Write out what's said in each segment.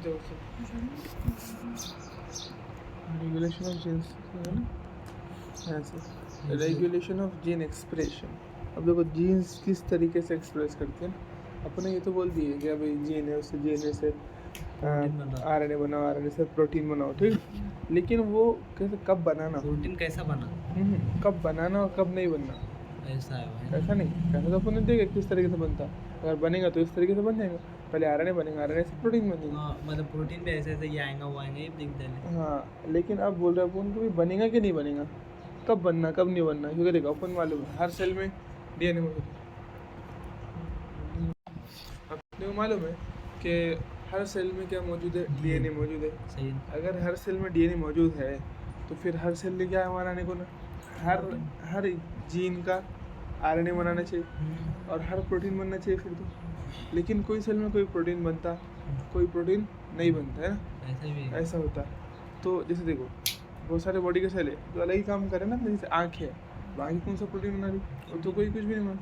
जाओ उससे। Regulation of jeans है ना, ऐसे रेगुलेशन ऑफ जीन एक्सप्रेशन। अब देखो जीन्स किस तरीके से एक्सप्रेस करते हैं। अपने ये तो बोल दिए कि भाई जीन है, उससे जीन से आरएनए बनाओ, आरएनए से प्रोटीन बनाओ, ठीक। लेकिन वो कैसे, कब बनाना, प्रोटीन कैसा बना, कब बनाना और कब नहीं बनना, ऐसा है भाई। ऐसा नहीं। कैसे तो अपन देखेगा किस तरीके से बनता, अगर बनेगा तो इस तरीके से बन जाएगा। पहले आरएनए बनेगा, आरएनए से प्रोटीन बनेगा। हाँ, मतलब प्रोटीन भी ऐसे ऐसे ये आएगा वो आएगा, ये दिख देने। हाँ, लेकिन अब बोल रहे अपन को बनेगा कि नहीं बनेगा, कब बनना कब नहीं बनना। क्योंकि देखो अपन मालूम है हर सेल में डीएनए मौजूद है। अपने को मालूम है कि हर सेल में क्या मौजूद है, डीएनए मौजूद है। सही है। अगर हर सेल में डीएनए मौजूद है तो फिर हर सेल ने क्या बनाने को ना, हर जीन का आरएनए बनाना चाहिए और हर प्रोटीन बनना चाहिए फिर तो। लेकिन कोई सेल में कोई प्रोटीन बनता, कोई प्रोटीन नहीं बनता है ना, ऐसे भी ऐसा होता है। तो जैसे देखो बहुत सारे बॉडी के सेल है जो अलग ही काम करे ना, जैसे आँख है, बाकी कौन सा प्रोटीन बना रही, वो तो कोई कुछ भी नहीं बना।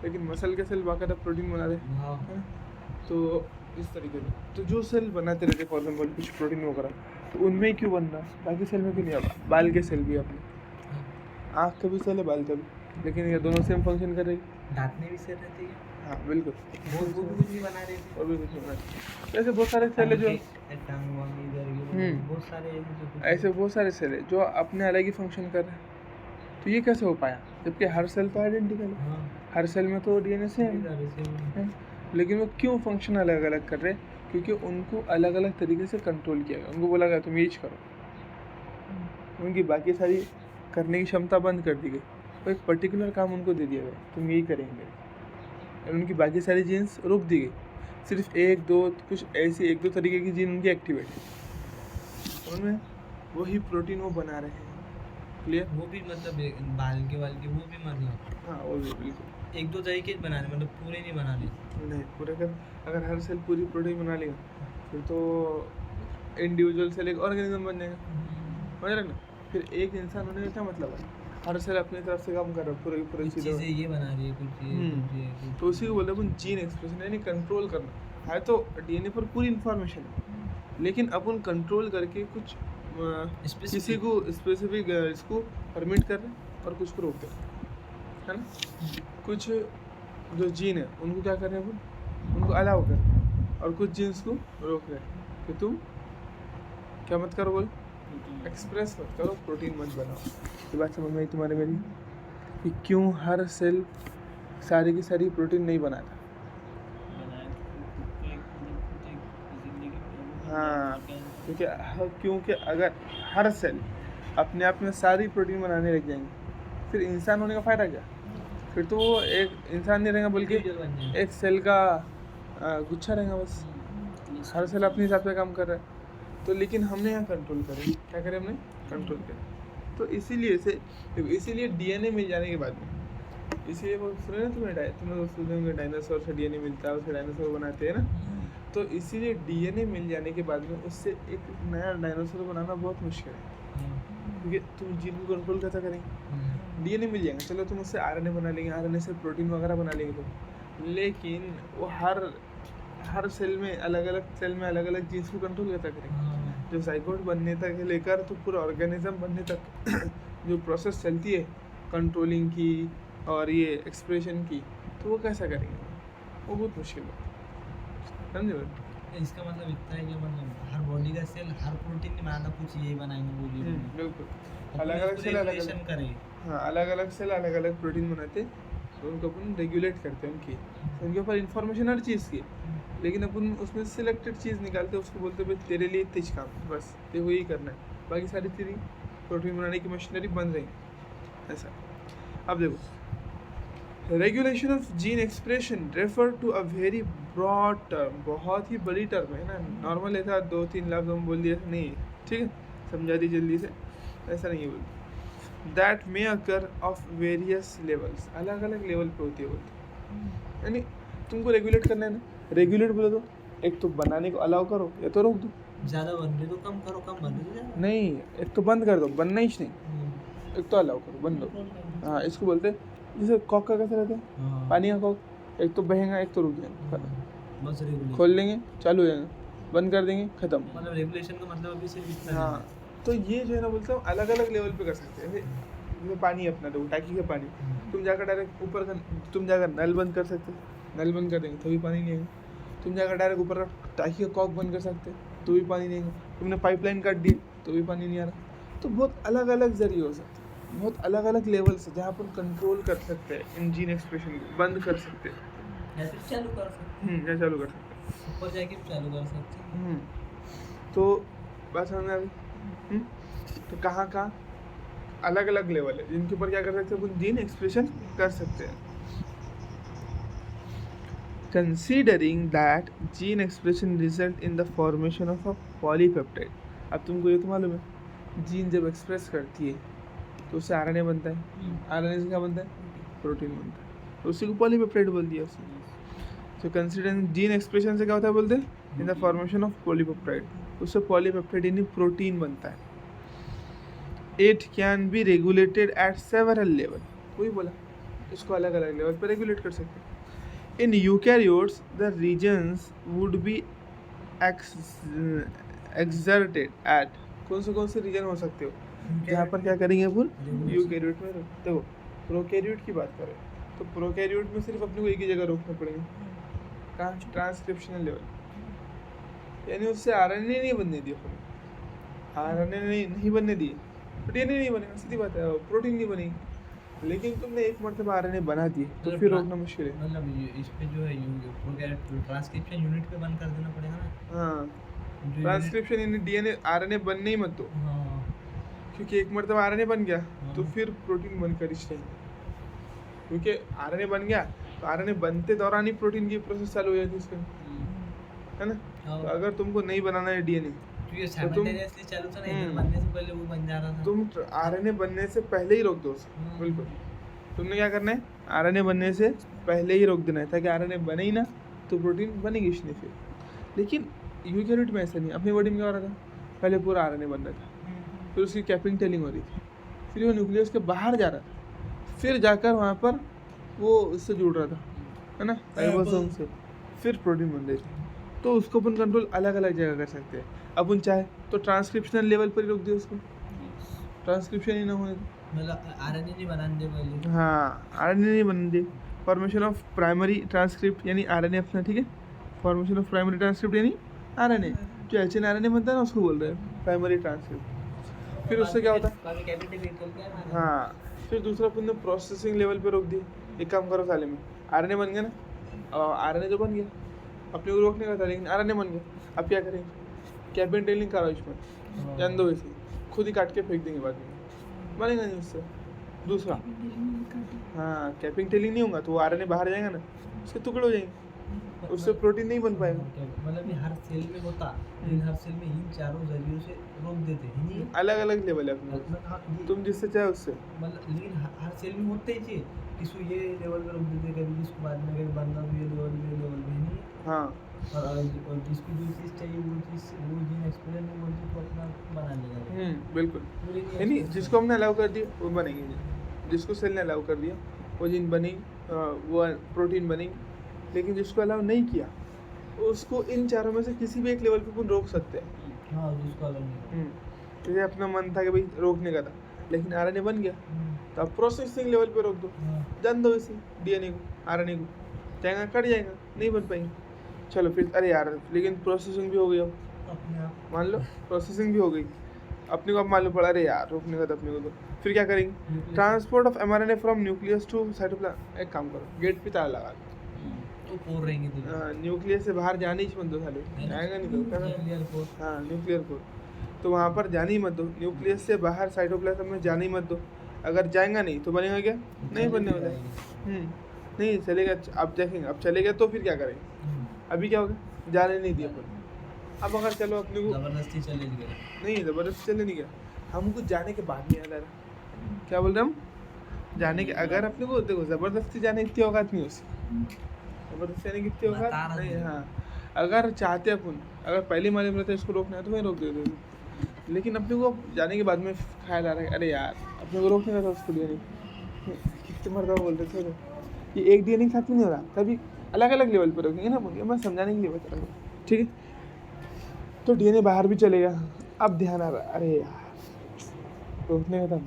लेकिन मसल के सेल बाकायदा प्रोटीन बना रहे हैं। तो इस तरीके से तो जो सेल बनाते रहते फॉर एग्जाम्पल कुछ प्रोटीन वगैरह, तो उनमें क्यों बन रहा, बाकी सेल में क्यों नहीं आ। बाल के सेल भी अपने, आँख का भी सेल है, बाल का भी, लेकिन ये दोनों सेम फंक्शन कर रही। दांतने भी सेल रहती है। हाँ बिल्कुल, वो भी कुछ नहीं बना रही थी। और भी कुछ नहीं बना रही। ऐसे बहुत सारे सेल है जो बहुत सारे ऐसे बहुत सारे सेल है जो अपने अलग ही फंक्शन कर रहे हैं। तो ये कैसे हो पाया, जबकि हर सेल तो आइडेंटिकल है, हर सेल में तो डीएनए सेम है, लेकिन वो क्यों फंक्शन अलग अलग कर रहे हैं, क्योंकि उनको अलग अलग तरीके से कंट्रोल किया गया। उनको बोला गया तुम ये करो, उनकी बाकी सारी करने की क्षमता बंद कर दी गई। तो एक पर्टिकुलर काम उनको दे दिया गया, तुम यही करेंगे, और उनकी बाकी सारी जीन्स रोक दी गई। सिर्फ एक दो कुछ ऐसी एक दो तरीके की जीन उनकी एक्टिवेट है, उनमें वही प्रोटीन वो बना रहे हैं। क्लियर। वो भी मतलब बाल के वो भी मतलब हाँ वो भी बिल्कुल एक दो तरीके बना रहे, मतलब पूरे नहीं बना रहे। नहीं पूरे कर, अगर हर सेल पूरी प्रोटीन बना लेगा फिर तो इंडिविजुअल सेल एक ऑर्गेनिज्म बन जाएगा, समझ रहे ना। फिर एक इंसान होने का क्या मतलब है, हर सेल अपनी तरफ से काम कर रहा है पूरे पूरे कुछ चीज़ें ये बना रही है, कुछ ये तो उसी को बोलते हैं अपन जीन एक्सप्रेशन, यानी कंट्रोल करना है। तो डीएनए पर पूरी इन्फॉर्मेशन है, लेकिन अपन कंट्रोल करके कुछ किसी को स्पेसिफिक इसको परमिट कर रहे हैं और कुछ को रोक रहे हैं, है ना। कुछ जो जीन है उनको क्या कर रहे हैं अपन, उनको अलाउ कर रहे हैं, और कुछ जीन्स को रोक रहे हैं कि तुम क्या मत करो, बोल एक्सप्रेस मत करो, प्रोटीन मत बनाओ। ये बात समझ में आई तुम्हारे मेरी, कि क्यों हर सेल सारी की सारी प्रोटीन नहीं बनाता। हाँ, क्योंकि अगर हर सेल अपने आप में सारी प्रोटीन बनाने लग जाएंगे फिर इंसान होने का फ़ायदा क्या। फिर तो वो एक इंसान नहीं रहेगा बल्कि एक सेल का गुच्छा रहेगा बस। हर सेल अपने हिसाब से काम कर रहा है। तो लेकिन हमने यहाँ कंट्रोल करें, क्या करें, हमने कंट्रोल करें। तो इसीलिए डीएनए मिल जाने के बाद में, इसीलिए वो सुने ना तुमने सुने डायनासोर से डीएनए मिलता है, उससे डायनासोर बनाते हैं ना। तो इसीलिए डीएनए मिल जाने के बाद में उससे एक नया डायनासोर बनाना बहुत मुश्किल है, क्योंकि तुम जीन को कंट्रोल कैसा करेंगे। डीएनए मिल जाएगा, चलो तुम उससे आरएनए बना लेंगे, आरएनए से प्रोटीन वगैरह बना लेंगे तुम, लेकिन वो हर सेल में अलग अलग जीन्स को कंट्रोल कैसा करेंगे। जो जाइगोट बनने तक लेकर तो पूरा ऑर्गेनिज्म बनने तक जो प्रोसेस चलती है कंट्रोलिंग की और ये एक्सप्रेशन की, तो वो कैसा करेंगे, वो बहुत मुश्किल है, समझे। इसका मतलब इतना है कि मतलब हर बॉडी का सेल हर प्रोटीन नहीं बनाता, कुछ ये बनाएंगे वो ये बिल्कुल अलग अलग सेल अलग अलग करें। हाँ, अलग अलग सेल अलग अलग प्रोटीन बनाते, तो उनको अपन रेगुलेट करते हैं उनकी, उनके ऊपर इन्फॉर्मेशन हर चीज़ की, लेकिन अपन उसमें सिलेक्टेड चीज़ निकालते हैं, उसको बोलते हैं भाई तेरे लिए तेज काम, बस तेरे को यही करना है, बाकी सारी तेरी प्रोटीन बनाने की मशीनरी बन रही है, ऐसा। अब देखो, regulation of gene expression refer to a very broad term, बहुत ही बड़ी टर्म है ना। नॉर्मल ऐसा 2-3 लफ्ज़ हम बोल दिए नहीं, ठीक है, समझा दी जल्दी से, ऐसा नहीं है बोलते। That may occur of various levels, अलग अलग लेवल पे होती है बोलते, यानी तुमको रेगुलेट करना है ना, रेगुलेट बोले तो एक तो बनाने को अलाउ करो या तो रोक दो, ज़्यादा बन रही तो कम करो, कम बन रही तो नहीं एक तो बंद कर दो, बनना ही नहीं, एक तो अलाउ करो, बंद दो। हाँ, इसको बोलते हैं जैसे कॉक का कैसे रहता है, पानी का कॉक, एक तो बहेगा एक तो रुक जाएगा, बस खोल लेंगे चालू हो जाएगा, बंद कर देंगे, ख़त्म। मतलब रेगुलेशन का मतलब अभी सिर्फ इतना ही हाँ, तो ये जो है ना बोलता हूँ अलग अलग लेवल पे कर सकते हैं। जैसे पानी अपना दो, टाकी का पानी, तुम जाकर डायरेक्ट ऊपर का, तुम जाकर नल बंद कर सकते हो, नल बंद कर देंगे तो भी पानी नहीं आएगा। तुम जाकर डायरेक्ट ऊपर का टाकी का कॉक बंद कर सकते हो तो भी पानी नहीं आएगा। तुमने पाइपलाइन काट दी तो भी पानी नहीं आ रहा। तो बहुत अलग अलग जरिए हो सकते हैं, बहुत अलग अलग लेवल्स है जहाँ पर कंट्रोल कर सकते हैं इन जीन एक्सप्रेशन को, बंद कर सकते हैं। या फिर चालू कर सकते या चालू कर सकते हैं। ऊपर जाके भी चालू कर सकते हैं। तो बस समझ में आ गई। तो कहाँ कहाँ अलग अलग लेवल है जिनके ऊपर क्या कर सकते हैं, अपन जीन एक्सप्रेशन कर सकते हैं। Considering that gene expression result in the formation of a polypeptide. अब तुमको ये तो मालूम है, जीन जब एक्सप्रेस करती है तो उससे आरएनए बनता है, आरएनए से क्या बनता है, प्रोटीन बनता है, तो उसी को पॉलीपेप्टाइड बोल दिया उसने। तो कंसीडरिंग जीन एक्सप्रेशन से क्या होता है बोलते हैं, in the formation of polypeptide, उससे पॉलीपेप्टाइड यानी प्रोटीन बनता है। It can be regulated eight several level, कोई बोला इसको अलग अलग लेवल पर रेगुलेट कर सकते हैं। In eukaryotes the regions would be exerted at, कौन से रीजन हो सकते हो जहाँ पर क्या करेंगे अपन, यूकैरियोट में। देखो प्रोकैरियोट की बात करें तो प्रोकैरियोट में सिर्फ अपने को एक ही जगह रोकना पड़ेगा, कहाँ, ट्रांसक्रिप्शनल लेवल, यानी उससे आरएनए नहीं बनने दिए अपन, आरएनए नहीं बनने दिए, डीएनए नहीं बनेगा, सीधी बात है, प्रोटीन नहीं बनेगी। लेकिन तुमने एक मरतबा आरएनए बना दिए तो फिर रोकना मुश्किल है। मतलब इस पे जो है ट्रांसक्रिप्शन यूनिट पे बंद कर देना पड़ेगा ना। हाँ, ट्रांसक्रिप्शन यानी डीएनए आरएनए बनने ही मत दो, क्योंकि एक मरतबा आरएनए बन गया तो फिर प्रोटीन बनकर ही चाहिए, क्योंकि आरएनए बन गया तो आरएनए बनते दौरान ही प्रोटीन की प्रोसेस चालू हो जाती है इसके, है ना। तो अगर तुमको नहीं बनाना है डीएनए तो तुम चालू था ना, बनने से पहले वो बन जा रहा था, तुम आरएनए बनने से पहले ही रोक दो उसे। बिल्कुल, तुमने क्या करना है, आरएनए बनने से पहले ही रोक देना है, ताकि आरएनए बने ही ना तो प्रोटीन बनेगी नहीं फिर। लेकिन यूकैरियोट में ऐसा नहीं, अपनी बॉडी में क्या हो रहा था, पहले पूरा आरएनए बन रहा था, फिर उसकी कैपिंग टेलिंग हो रही थी, फिर वो न्यूक्लियस के बाहर जा रहा था, फिर जाकर वहाँ पर वो उससे जुड़ रहा था, है ना, राइबोसोम से, फिर प्रोटीन बन रही थी। तो उसको अपन कंट्रोल अलग अलग जगह कर सकते हैं। अपन चाहे तो ट्रांसक्रिप्शनल लेवल पर ही रोक दिए उसको, ट्रांसक्रिप्शन ही ना होने दे, मतलब आरएनए नहीं बनाने दे पहले। हाँ, आरएनए नहीं बनने दे। फॉर्मेशन ऑफ प्राइमरी ट्रांसक्रिप्ट यानी आरएनए अपना, ठीक है, फॉर्मेशन ऑफ प्राइमरी ट्रांसक्रिप्ट यानी आरएनए, जो एचएनआरएनए बनता है ना उसको बोल रहे हैं प्राइमरी ट्रांसक्रिप्ट। फिर उससे क्या होता है, हाँ, फिर दूसरा अपन ने प्रोसेसिंग लेवल पे रोक दिए। एक काम करो साले में, आरएनए बन गया ना, आरएनए तो बन गया, अपने को रोकने का था लेकिन आरएनए बन गया, अब क्या करेंगे, कैपिंग टेलिंग करो इसमें, जान दो वैसे खुद ही काट के फेंक देंगे बाद में, बनेगा नहीं उससे। दूसरा, हाँ, कैपिंग टेलिंग नहीं होगा तो वो आरएनए बाहर जाएगा ना, उसके टुकड़े हो जाएंगे, उससे प्रोटीन नहीं बन पाएगा। मतलब ये हर सेल में होता, लेकिन हर सेल में इन चारों जरियों से रोक देते हैं, अलग अलग लेवल है अपने, तुम जिससे चाहे उससे, मतलब लेकिन हर सेल में होते ही चाहिए, किसी ये लेवल पे रोक देते, कभी इसको बाद में कभी बंदा ये लेवल पे नहीं। हाँ, और जिसको जो चीज़ चाहिए वो चीज़, वो जीन एक्सप्रेशन में वो चीज़ को अपना बना लेगा। बिल्कुल, यानी जिसको हमने अलाउ कर दिया वो बनेगी, जिसको सेल ने अलाउ कर दिया वो जीन बनी, वो प्रोटीन बनेगी। लेकिन जिसको अलाउ नहीं किया उसको इन चारों में से किसी भी एक लेवल पे अपन रोक सकते हैं। हाँ, जिसको अलाउ नहीं। जैसे अपना मन था कि भाई रोकने का था, लेकिन आरएनए बन गया तो अब प्रोसेसिंग लेवल पे रोक दो, जान दो इसे, डीएनए को, आरएनए को, जाएगा कट जाएगा, नहीं बन पाएंगे। चलो फिर, अरे यार लेकिन प्रोसेसिंग भी हो गई, अब अपने आप मान लो प्रोसेसिंग भी हो गई, अपने को अब मालूम पड़ा अरे यार रोकने का था अपने को, तो फिर क्या करेंगे, transport of mRNA from nucleus to cytoplasm. एक काम करो, गेट पे ताला लगा दो, तो पोर रहेंगे तो न्यूक्लियस से बाहर जाने ही मत दो, साले जाएगा नहीं तो क्या करें? हाँ, न्यूक्लियर कोर, तो वहाँ पर जाने ही मत दो, न्यूक्लियस से बाहर साइटोप्लाज्म में जाने ही मत दो। अगर जाएगा नहीं तो बनेगा क्या, नहीं बनने वाला, नहीं चलेगा। अब देखेंगे, अब चलेगा तो फिर क्या करेंगे, अभी क्या होगा, जाने नहीं दिया अपन। अब अगर चलो अपने को जबरदस्ती चले गए, नहीं ज़बरदस्ती चले नहीं गया, हमको जाने के बाद नहीं याद आ रहा, क्या बोल रहे हम, जाने के, अगर अपने को देखो ज़बरदस्ती जाने इतनी औकात नहीं होती, ज़बरदस्ती जाने की इतनी औकात नहीं। हाँ, अगर चाहते अपन, अगर पहले मालूम रहता है इसको रोकना है तो वहीं रोक देते, लेकिन अपने को जाने के बाद में ख्याल आ रहा है अरे यार अपने को रोकने का था उसको, डीएनए कितने मरतबा बोलते थे कि एक डीएनए के साथ में नहीं हो रहा, कभी अलग अलग लेवल पर रोकेंगे ना, मैं समझाने के लिए बता रहा हूँ, ठीक है। तो डीएनए बाहर भी चलेगा। अब ध्यान आ रहा है, अरे यार रोकने का था।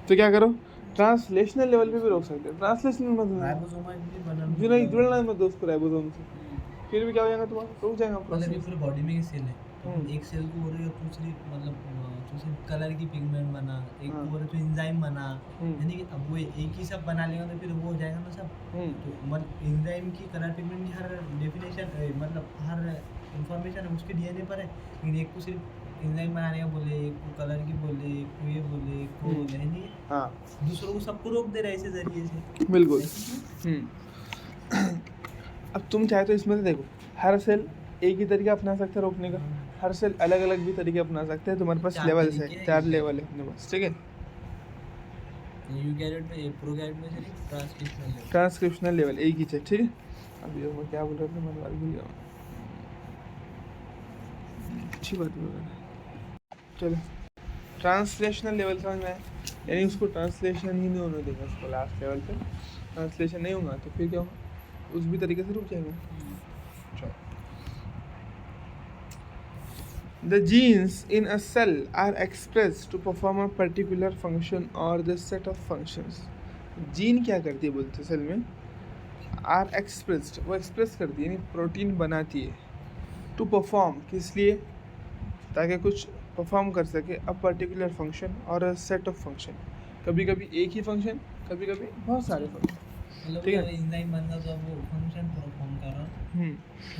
तो क्या करो, ट्रांसलेशनल लेवल पे भी रोक सकते हो। ट्रांसलेशनल मतलब राइबोसोम भी बनना जो नहीं जुड़ना मत दोस्त को राइबोसोम से, फिर भी क्या हो जाएगा तुम्हारा, रुक जाएगा मतलब ये प्रोसेस। पूरे बॉडी में ही सेल है, तो हम्म। एक सेल को बोल रहे हो दूसरी मतलब दूसरी कलर की पिगमेंट बना, एक हाँ। को बोल रहे हो एंजाइम बना, हम्म। यानी कि अब वो एक ही सब बना लेगा तो फिर वो हो जाएगा ना सब। तो मतलब एंजाइम की कलर पिगमेंट की हर डेफिनेशन मतलब हर इंफॉर्मेशन है उसके डीएनए पर है, लेकिन एक को सिर्फ एंजाइम बनाने का बोले, एक को कलर की बोले, एक को ये बोले, एक को बोले, यानी हाँ दूसरों को सबको रोक दे रहे हैं ऐसे जरिए से। बिल्कुल। ऐसे क्यों? अब तुम चाहे तो इसमें से देखो, हर सेल एक ही तरीका अपना सकता है रोकने का, हर सेल अलग अलग भी तरीके अपना सकते हैं। तुम्हारे पास 4 लेवल्स तरीके है, हैं 4 ये। लेवल है अपने पास, ठीक है। यूकैरियोट में प्रोकैरियोट में सिर्फ ट्रांसक्रिप्शनल लेवल। ट्रांसक्रिप्शनल लेवल एक ही है, ठीक है। अब ये मैं क्या बोल रहा था, मैंने बात भूल गया। अच्छी बात बोल रहा था, चलो। ट्रांसलेशनल लेवल समझ में आया, यानी उसको ट्रांसलेशन ही नहीं होने देगा उसको, लास्ट लेवल पे ट्रांसलेशन नहीं होगा तो फिर क्या होगा, उस भी तरीके से रुक जाएगा। चलो, the genes in a cell are expressed to perform a particular function or the set of functions. Gene क्या करती है बोलते सेल में, आर एक्सप्रेस्ड, वो एक्सप्रेस करती है यानी प्रोटीन बनाती है, टू परफॉर्म किस लिए, ताकि कुछ परफॉर्म कर सके, अ पर्टिकुलर फंक्शन और अ सेट ऑफ फंक्शन। कभी कभी एक ही फंक्शन, कभी कभी बहुत सारे फंक्शन, मतलब ठीक है। वो एंजाइम बन रहा तो वो फंक्शन परफॉर्म कर रहा है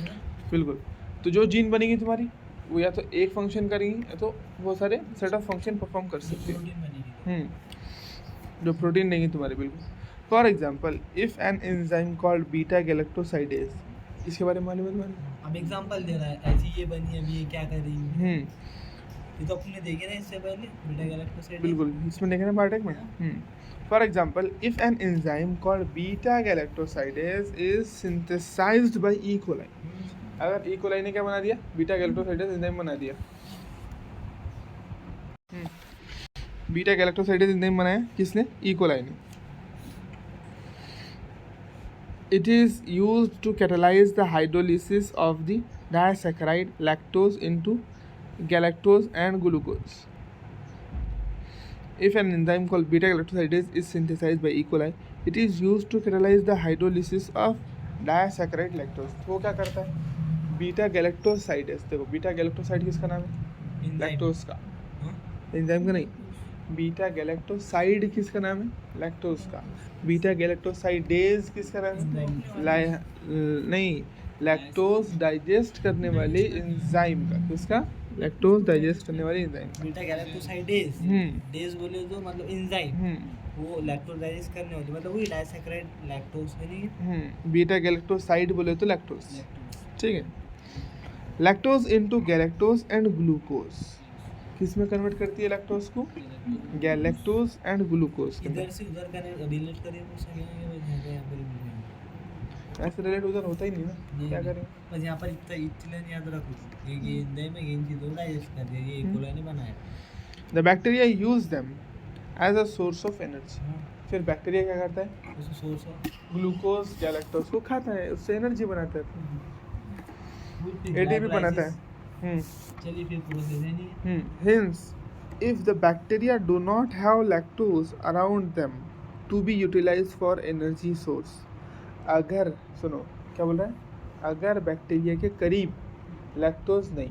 ना? बिल्कुल। तो जो जीन बनेगी तुम्हारी, वो या तो एक फंक्शन करेंगी या तो बहुत सारे सेट ऑफ फंक्शन परफॉर्म कर सकती है। प्रोटीन बनेगी। जो प्रोटीन नहीं है तुम्हारे, बिल्कुल। For example, if N enzyme called beta galactosidase, इसके बारे में मालूम है तुम्हारे? अब एग्जांपल दे रहा है, ऐसी ये बनी, अभी ये क्या कर रही है, ये तो अपने देखे ना इससे पहले बीटा गैलेक्टोसाइड। बिल्कुल, इसमें देखे ना बायोटेक में। For example, if an enzyme called beta galactosidase is synthesised by E coli, अगर ई कोलाई ने क्या बना दिया, बीटा गैलेक्टोसाइडेज एंजाइम बना दिया। बीटा गैलेक्टोसाइडेज एंजाइम बनाया किसने, ई कोलाई ने। It is used to catalyze the hydrolysis of the disaccharide lactose into galactose and glucose. If an enzyme called beta-galactosidase is synthesized by E. coli, it is used to catalyze the hydrolysis of disaccharide lactose. तो वो क्या करता है, beta galactosidase, देखो beta galactoside किसका नाम है, lactose का, एंजाइम का नहीं। बीटा गैलेक्टोसाइड किसका नाम है, लैक्टोज का। बीटा गैलेक्टोसाइडेज किसका नाम है, नहीं, लैक्टोज डाइजेस्ट करने वाले एंजाइम का, किसका, लैक्टोज डाइजेस्ट करने वाले एंजाइम। बीटा गैलेक्टोसाइडेज, डेज बोले तो मतलब एंजाइम, वो लैक्टोज डाइजेस्ट करने वाली, मतलब वही डाइसैकराइड लैक्टोज नहीं। बीटा गैलेक्टोसाइड बोले तो लैक्टोज, ठीक है। Lactose into galactose and glucose, किस में कन्वर्ट करती है लैक्टोज को, गैलेक्टोज एंड ग्लूकोज। इधर से उधर का रिलेट करें तो सही है, बस यहाँ पर ऐसे रिलेट उधर होता ही नहीं ना, क्या करें। बस यहाँ पर इतना इतना याद रखो, ये एंजाइम है, इन चीज़ों को डाइजेस्ट कर दिया, ये ई कोलाई ने बनाया। The bacteria use them as a source of energy, फिर बैक्टीरिया क्या करता है, उसे सोर्स ऑफ ग्लूकोज गैलेक्टोज को खाता है, उससे एनर्जी बनाता है, एटीपी बनाता है। चलिए फिर प्रोसेस है नहीं। Hence, if the bacteria do not have lactose around them to be utilized for energy source, अगर सुनो क्या बोल रहा है, अगर बैक्टीरिया के करीब लैक्टोज नहीं,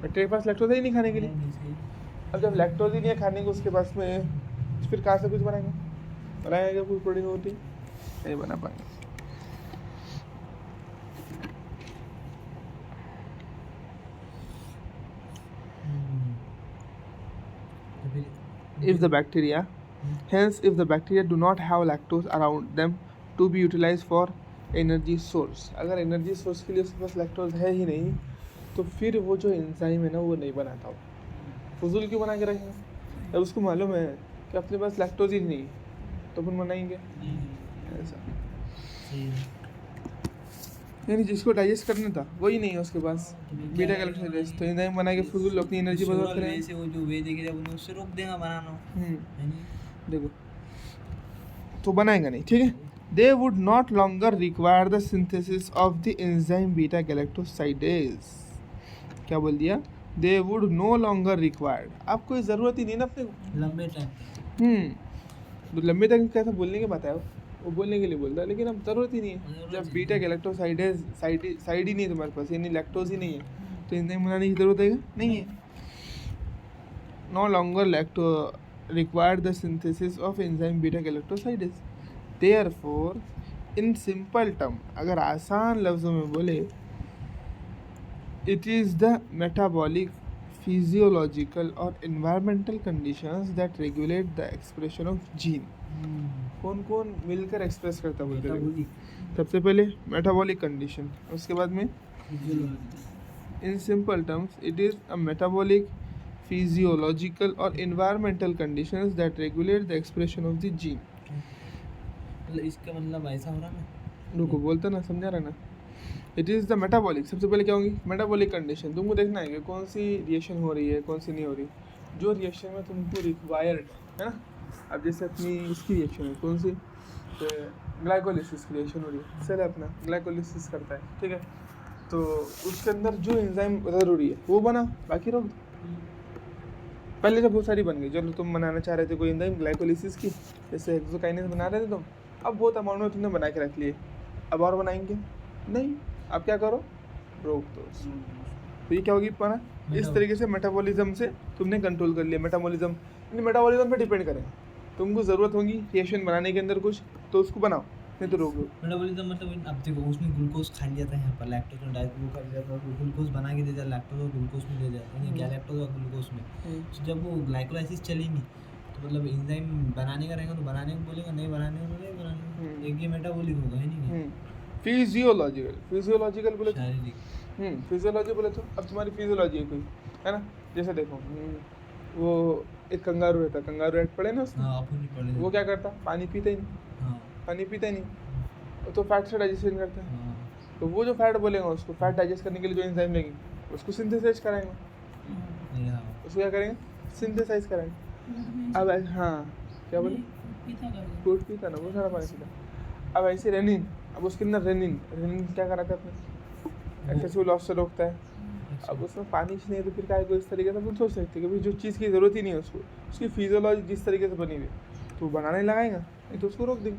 बैक्टीरिया के पास लैक्टोज ही नहीं खाने के लिए, अब जब लैक्टोज ही नहीं है खाने को उसके पास में, तो फिर कहाँ से कुछ बनाएगा कोई प्रोटीन वोटीन नहीं बना पाएंगे। If the bacteria, hence if the bacteria do not have lactose around them to be utilized for energy source, अगर energy source के लिए उसके पास lactose है ही नहीं, तो फिर वो जो एंजाइम है ना वो नहीं बनाता, वो फजूल क्यों बना के रखेंगे, जब उसको मालूम है कि अपने पास लैक्टोज ही नहीं तो अपन बनाएंगे ऐसा। यानी जिसको डाइजेस्ट करना था वही नहीं है उसके पास, बीटा गैलेक्टोसाइडेज, तो एंजाइम बना के फजूल अपनी एनर्जी बर्बाद करेंगे। वैसे वो जो वे देखे जब उससे रोक देगा बनाना, देखो तो बनाएगा नहीं, ठीक है। They would not longer require the synthesis of the enzyme beta galactosidase, क्या बोल दिया, they would know longer required, अब कोई ज़रूरत ही नहीं ना अपने को। लंबे टाइम तो लंबे तक कैसा बोलने के बताया वो बोलने के लिए बोलता है, लेकिन अब ज़रूरत ही नहीं है। ज़रूरत जब ही बीटा नहीं। गैलेक्टोसाइडेज साइड ही नहीं है तुम्हारे पास, यानी लैक्टोज ही नहीं है, तो एंजाइम बनाने की ज़रूरत है क्या? नहीं है। No longer lacto required the synthesis of enzyme beta galactosidase, therefore in simple term, अगर आसान लफ्ज़ों में बोले, it is the metabolic physiological और environmental conditions that regulate the expression of gene. कौन कौन मिलकर एक्सप्रेस करता है बोलते हैं? सबसे पहले मेटाबॉलिक कंडीशन, उसके बाद में in simple terms it is a metabolic physiological और environmental conditions that regulate the expression of the gene. मतलब इसका मतलब ऐसा हो रहा ना, रुको बोलता ना, समझा रहा ना। इट इज़ द मेटाबॉलिक, सबसे पहले क्या होगी? Metabolic condition. तुमको देखना है कि कौन सी रिएक्शन हो रही है, कौन सी नहीं हो रही। जो रिएक्शन में तुमको रिक्वायर्ड है ना, अब जैसे अपनी इसकी रिएक्शन है, कौन सी, ग्लाइकोलिसिस की रिएक्शन हो रही है, सेल अपना ग्लाइकोलिसिस करता है, ठीक है, तो उसके अंदर जो एंजाइम ज़रूरी है वो बना, बाकी रोक दो। पहले तो बहुत सारी बन गई, चलो तुम बनाना चाह रहे थे कोई एंजाइम ग्लाइकोलिसिस की, जैसे हेक्सोकाइनेस बना रहे थे तुम, अब बहुत अमाउंट में तुमने बना के रख लिए, अब और बनाएंगे नहीं, अब क्या करो, रोक दो उसको। तो ये क्या होगी बना, इस तरीके से मेटाबॉलिज्म से तुमने कंट्रोल कर लिया। मेटाबॉलिज्म पे डिपेंड करेगा, तुमको ज़रूरत होगी रिएक्शन बनाने के अंदर कुछ, तो उसको बनाओ, नहीं तो रोक दो। मेटाबॉलिज्म मतलब अब देखो उसने ग्लूकोज खा लिया था, यहाँ पर लैक्टोज में डाइट कर दिया था, ग्लूकोज बना के दे दिया, लैक्टोज और ग्लूकोज में दे दिया, यानी गैलेक्टोज और ग्लूकोज में। तो जब वो ग्लाइकोलाइसिस चलेगी तो मतलब एंजाइम बनाने का रहेगा तो बनाने को बोलेगा, नहीं बनाने को नहीं बनाने, एक ये मेटाबॉलिक होगा, है नहीं? फिजियोलॉजिकल बोले तो शारीरिक। फिजियोलॉजी बोले तो अब तुम्हारी फिजियोलॉजी है कोई, है ना, जैसे देखो वो एक कंगारू रहता, कंगारू एक्ट पड़े ना उसमें, हाँ, अपन नहीं पढ़े। वो क्या करता, पानी पीता ही नहीं, हाँ, पानी पीता ही नहीं, तो फैट से डाइजेशन करता है। हाँ, तो वो जो फैट बोलेगा उसको, फैट डाइजेस्ट करने के लिए जो एंजाइम लगेंगे उसको सिंथेसाइज कराएंगे, हाँ, उसको क्या करेंगे, सिंथेसाइज कराएंगे। अब हाँ क्या बोले, फ्रूट पीता ना, वो सारा पानी पीता। अब ऐसे रेनिन, अब उसके अंदर रेनिन क्या कराता है अपने, एक्सेसिव लॉस से रोकता है। अब उसमें पानी ही नहीं है तो फिर क्या को इस तरीके से अपन सोच सकते हैं कि भाई जो चीज़ की ज़रूरत ही नहीं है उसको, उसकी फिजियोलॉजी जिस तरीके से बनी हुई है तो वो बनाने लगाएगा, नहीं तो उसको रोक देंगे।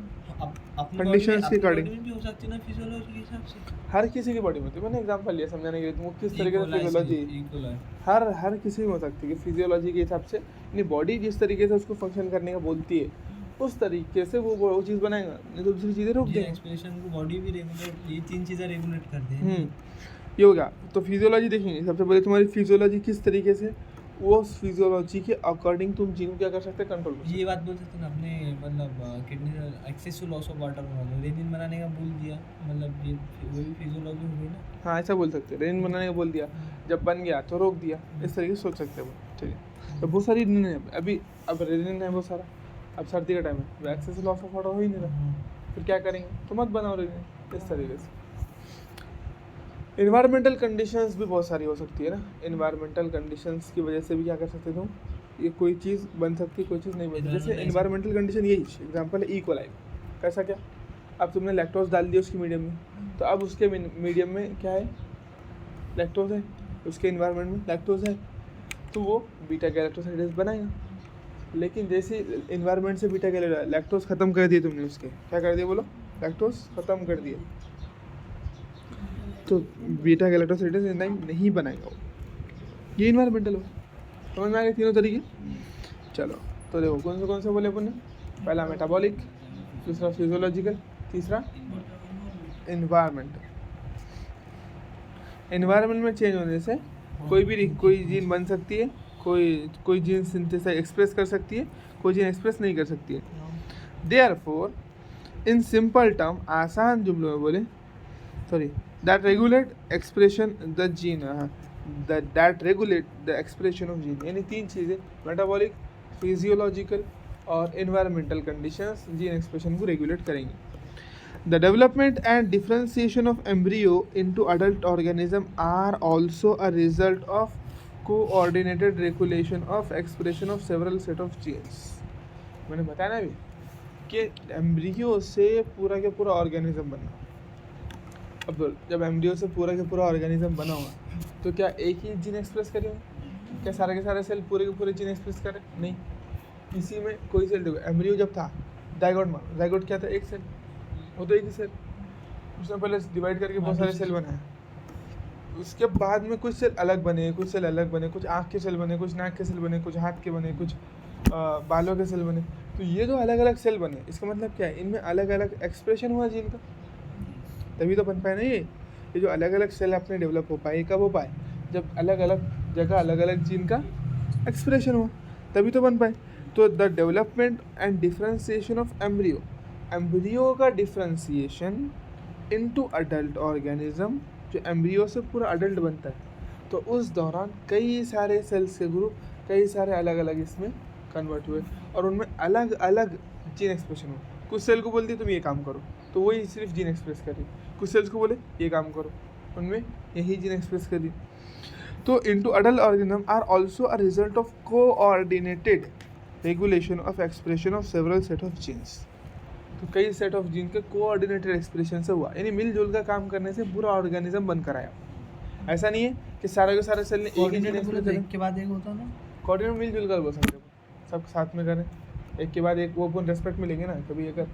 कंडीशंस के अकॉर्डिंग भी हो सकती है ना फिजियोलॉजी के हिसाब से। हर किसी की बॉडी में होती है, मैंने एग्जांपल लिया समझाने के लिए, तुमको किस तरीके से फिजियोलॉजी इक्वल हर किसी में हो सकती है कि फिजियोलॉजी के हिसाब से अपनी बॉडी जिस तरीके से उसको फंक्शन करने का बोलती है उस तरीके से वो चीज़ बनाएगा, नहीं तो दूसरी चीज़ें रोक देंगे। एक्सप्रेशन को बॉडी भी रेगुलेट, ये तीन चीज़ें रेगुलेट करते हैं। ये हो गया। तो फिजियोलॉजी देखेंगे, सबसे पहले तुम्हारी फिजियोलॉजी किस तरीके से, वो फिजियोलॉजी के अकॉर्डिंग तुम चीज़ों क्या कर सकते हैं, कंट्रोल कर सकते ये बात बोल सकते हैं ना अपने, मतलब kidney excessive loss of water बना दो, रेनिन बनाने का बोल दिया, मतलब ये वो भी फिजियोलॉजी हो गई ना। हाँ ऐसा बोल सकते हैं, रेन बनाने का बोल दिया, जब बन गया तो रोक दिया, इस तरीके से सोच सकते हैं वो, ठीक है। तो बहुत सारी रेनिन है अभी, अब रेनिन है बहुत सारा, अब सर्दी का टाइम है, वो एक्सेसिव लॉस ऑफ वाटर हो ही नहीं रहा, फिर क्या करेंगे, तो मत बनाओ रेनिन, इस तरीके से। इन्वायरमेंटल कंडीशंस भी बहुत सारी हो सकती है ना, इन्वायरमेंटल कंडीशंस की वजह से भी क्या कर सकते तुम, ये कोई चीज़ बन सकती है, कोई चीज़ नहीं बन सकती। जैसे इन्वायरमेंटल कंडीशन यही एग्जांपल है, इक्वलाई। कैसा क्या, अब तुमने लैक्टोज डाल दिया उसकी मीडियम में, तो अब उसके मीडियम में क्या है, लैक्टोज है, उसके इन्वायरमेंट में लैक्टोज है, तो वो बीटा गैलेक्टोसाइडेज बनाएगा। लेकिन जैसे इन्वायरमेंट से बीटा लैक्टोज ख़त्म कर दिए तुमने, उसके क्या कर दिया बोलो, लैक्टोज ख़त्म कर दिया, तो बीटा गैलेक्टोसाइडेज एंजाइम नहीं बनाएगा वो, ये इन्वायरमेंटल हो। समझ में आ गए तीनों तरीके। चलो तो देखो कौन से बोले अपन ने, पहला मेटाबॉलिक, दूसरा फिजियोलॉजिकल, तीसरा इन्वायरमेंटल। इन्वायरमेंट में चेंज होने से कोई जीन बन सकती है, कोई जीन सिंथेसाइज एक्सप्रेस कर सकती है, कोई जीन एक्सप्रेस नहीं कर सकती है। देयरफॉर इन सिंपल टर्म, आसान जुमलों में बोले, that regulate expression the gene, that regulate the expression of gene, यानी तीन चीज़ें, मेटाबॉलिक, फिजियोलॉजिकल और एनवायरमेंटल कंडीशंस जीन एक्सप्रेशन को रेगुलेट करेंगे। The development and differentiation of embryo into adult organism are also a result of coordinated regulation of expression of several set of genes. मैंने बताया ना अभी कि एम्ब्रियो से पूरा के पूरा ऑर्गेनिज्म बनना। अब जब एम्ब्रियो से पूरा के पूरा ऑर्गेनिज्म बना हुआ तो क्या एक ही जीन एक्सप्रेस करे होंगे? क्या सारे के सारे सेल पूरे के पूरे जीन एक्सप्रेस करें? नहीं, इसी में कोई सेल देखो, एम्ब्रियो जब था, जाइगोट मानो, जाइगोट क्या था? एक सेल, वो तो एक ही सेल, उसने पहले डिवाइड करके बहुत सारे सेल बनाए, उसके बाद में कुछ सेल अलग बने, कुछ सेल अलग बने, कुछ आँख के सेल बने, कुछ नाक के सेल बने, कुछ हाथ के बने, कुछ बालों के सेल बने। तो ये जो अलग अलग सेल बने, इसका मतलब क्या है? इनमें अलग अलग एक्सप्रेशन हुआ जीन का, तभी तो बन पाए ना ये जो अलग अलग सेल अपने डेवलप हो पाए, कब हो पाए? जब अलग अलग जगह अलग अलग जीन का एक्सप्रेशन हुआ, तभी तो बन पाए। तो the development and differentiation of embryo, embryo का डिफ्रेंसिएशन इनटू अडल्ट ऑर्गेनिज्म, जो एम्ब्रियो से पूरा अडल्ट बनता है, तो उस दौरान कई सारे सेल्स के ग्रुप, कई सारे अलग अलग इसमें कन्वर्ट हुए और उनमें अलग अलग जीन एक्सप्रेशन हुए। कुछ सेल को बोल दिया तुम ये काम करो, तो वही सिर्फ जीन एक्सप्रेस करी। कुछ सेल्स को बोले ये काम करो, उनमें यही जीन एक्सप्रेस करी। तो into adult organism are also a result of coordinated regulation of expression of several set of genes. तो कई सेट ऑफ जीन के कोऑर्डिनेटेड एक्सप्रेशन से हुआ, यानी मिलजुल कर काम करने से पूरा ऑर्गेनिज्म बनकर आया। ऐसा नहीं है कि सारे के सारे सेल ने एक ही जीन एक्सप्रेस एक के बाद एक होता ना, कोऑर्डिनेट मिलजुल कर बोल सकते हो, सब साथ में करें, एक के बाद एक, वो अपन रेस्पेक्ट मिलेंगे ना। कभी अगर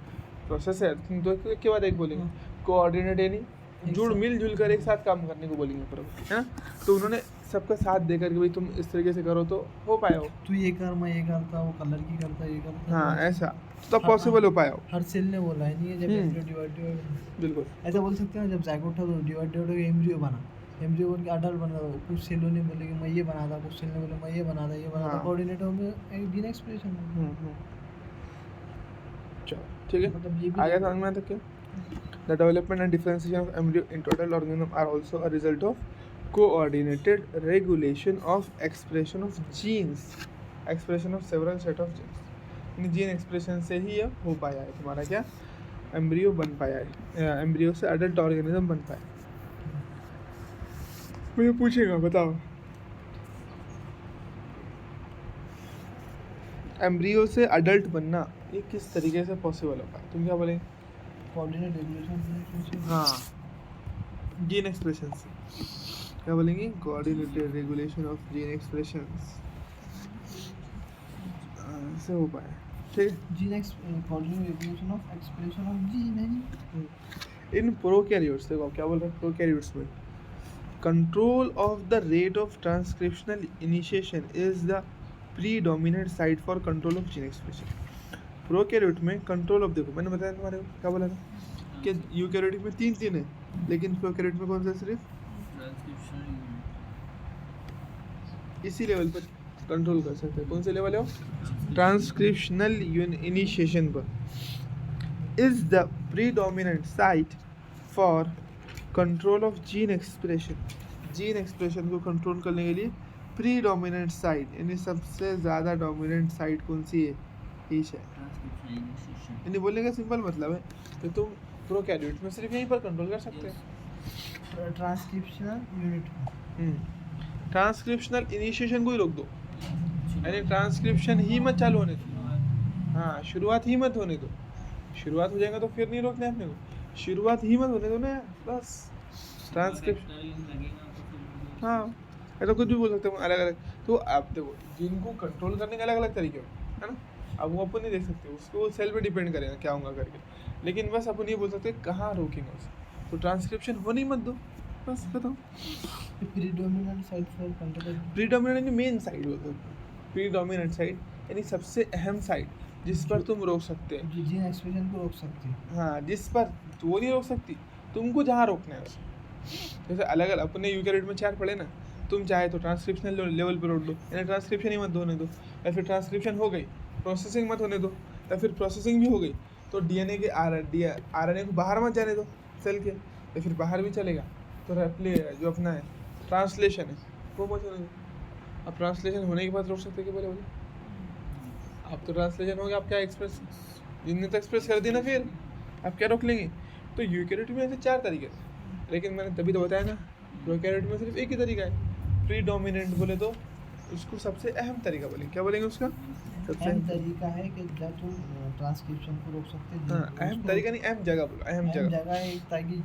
प्रोसेस है तो एक के बाद एक बोलेंगे, कोऑर्डिनेट यानी जुड़ मिलजुल कर एक साथ काम करने को बोलेंगे पर, है ना। तो उन्होंने सबका साथ देकर कि भाई तुम इस तरीके से करो तो हो पाया हो, तू ये कर, मैं ये करता, वो कलर की करता, ये करता, हाँ ऐसा तब पॉसिबल हो पाया हो। हर सेल ने बोला है, नहीं है जब एम्ब्रियो डिवाइड, बिल्कुल ऐसा बोल सकते हैं जब जाइगोट था तो डिवाइड हो गया, एम्ब्रियो बना, एम्ब्रियो बन के अडल्ट बना। कुछ सेलों ने बोले कि मैं ये बना था, कुछ सेल ने बोले मैं ये बना था, ये बना था, कोऑर्डिनेट हो गया एक जीन एक्सप्रेशन। चलो ठीक है, मतलब ये भी आगे समझ में आता क्या? The development and differentiation of embryo into adult organism are also a result of coordinated regulation of expression of genes, expression of several set of genes. In gene expression से ही यह हो पाया है तुम्हारा क्या, एम्ब्रियो बन पाया है, एम्ब्रियो से अडल्ट ऑर्गेनिज्म बन पाया। मुझे पूछेगा बताओ, एम्ब्रियो से अडल्ट बनना ये किस तरीके से पॉसिबल होगा? तुम क्या बोलेंगे? कोऑर्डिनेट रेगुलेशन, हाँ जीन एक्सप्रेशन से, क्या बोलेंगे? Coordinated regulation of gene expression से हो पाया, ठीक है। Gene coordinate regulation of expression of gene है। इन प्रोकैरियोट्स, देखो क्या बोल रहे हैं प्रोकैरियोट्स में, control of the rate of transcriptional initiation is the predominant site for control of gene expression. Prokaryote में कंट्रोल ऑफ, देखो मैंने बताया तुम्हारे को, क्या बोला था कि यूकैरियोटिक में तीन है, लेकिन प्रोकैरियोट में कौन सा? सिर्फ इसी लेवल पर कंट्रोल कर सकते हैं। कौन से लेवल है वो? ट्रांसक्रिप्शनल इनिशिएशन पर is the predominant site for control of gene expression. Gene expression को कंट्रोल करने के लिए प्रीडोमिनेंट साइट, यानी सबसे ज़्यादा डोमिनेंट साइट कौन सी है? ईच है। यानी बोलने का सिंपल मतलब है कि तुम प्रोकैरियोट में सिर्फ यहीं पर कंट्रोल कर सकते हैं, ट्रांसक्रिप्शनल यूनिट, ट्रांसक्रिप्शनल इनिशिएशन को ही रोक दो, यानी ट्रांसक्रिप्शन ही मत चालू होने दो। हाँ शुरुआत ही मत होने दो, शुरुआत हो जाएगा तो फिर नहीं रोकना अपने को, शुरुआत ही मत होने दो ना बस। ट्रांसक्रिप्शन, हाँ ऐसा कुछ भी बोल सकते हैं अलग अलग। तो आप देखो जिनको कंट्रोल करने के अलग अलग तरीके है ना, अब वो अपन नहीं देख सकते, उसको सेल पे डिपेंड करेगा क्या होगा करके, लेकिन बस अपन ये बोल सकते हैं कहाँ रोकेंगे उसे। तो ट्रांसक्रिप्शन होने ही मत दो, बस बताओ। Predominant site for control, predominant यानी मेन साइड बोलते हैं, प्रीडोमिनेंट साइड यानी सबसे अहम साइड जिस पर तुम रोक सकते हैं, जीन एक्सप्रेशन को रोक सकती है। हाँ जिस पर वो नहीं रोक सकती, तुमको जहाँ रोकना है उसे। जैसे अलग अलग अपने यूकैरियोट में 4 पढ़े ना, तुम चाहे तो ट्रांसक्रिप्शनल लेवल पर रोक दो, यानी ट्रांसक्रिप्शन ही मत होने दो, या फिर ट्रांसक्रिप्शन हो गई प्रोसेसिंग मत होने दो, या फिर प्रोसेसिंग भी हो गई तो डीएनए के आरएनए को बाहर मत जाने दो सेल के, या फिर बाहर भी चलेगा तो जो अपना है ट्रांसलेशन है वो मत होने दो। अब ट्रांसलेशन होने के बाद रोक सकते कि बोले अब तो ट्रांसलेशन हो गया, आप क्या एक्सप्रेस जिनने तो एक्सप्रेस कर दी ना, फिर आप क्या रोक लेंगे? तो यूकैरियोट में ऐसे 4 तरीके हैं, लेकिन मैंने तभी तो बताया ना प्रोकैरियोट में सिर्फ एक ही तरीका है। प्रीडोमिनेंट बोले तो उसको सबसे अहम तरीका बोलेंगे, क्या बोलेंगे उसका? सबसे अहम तरीका है कि जब तुम ट्रांसक्रिप्शन को रोक सकते हैं। हाँ अहम तरीका नहीं, अहम जगह बोलो, अहम जगह है ताकि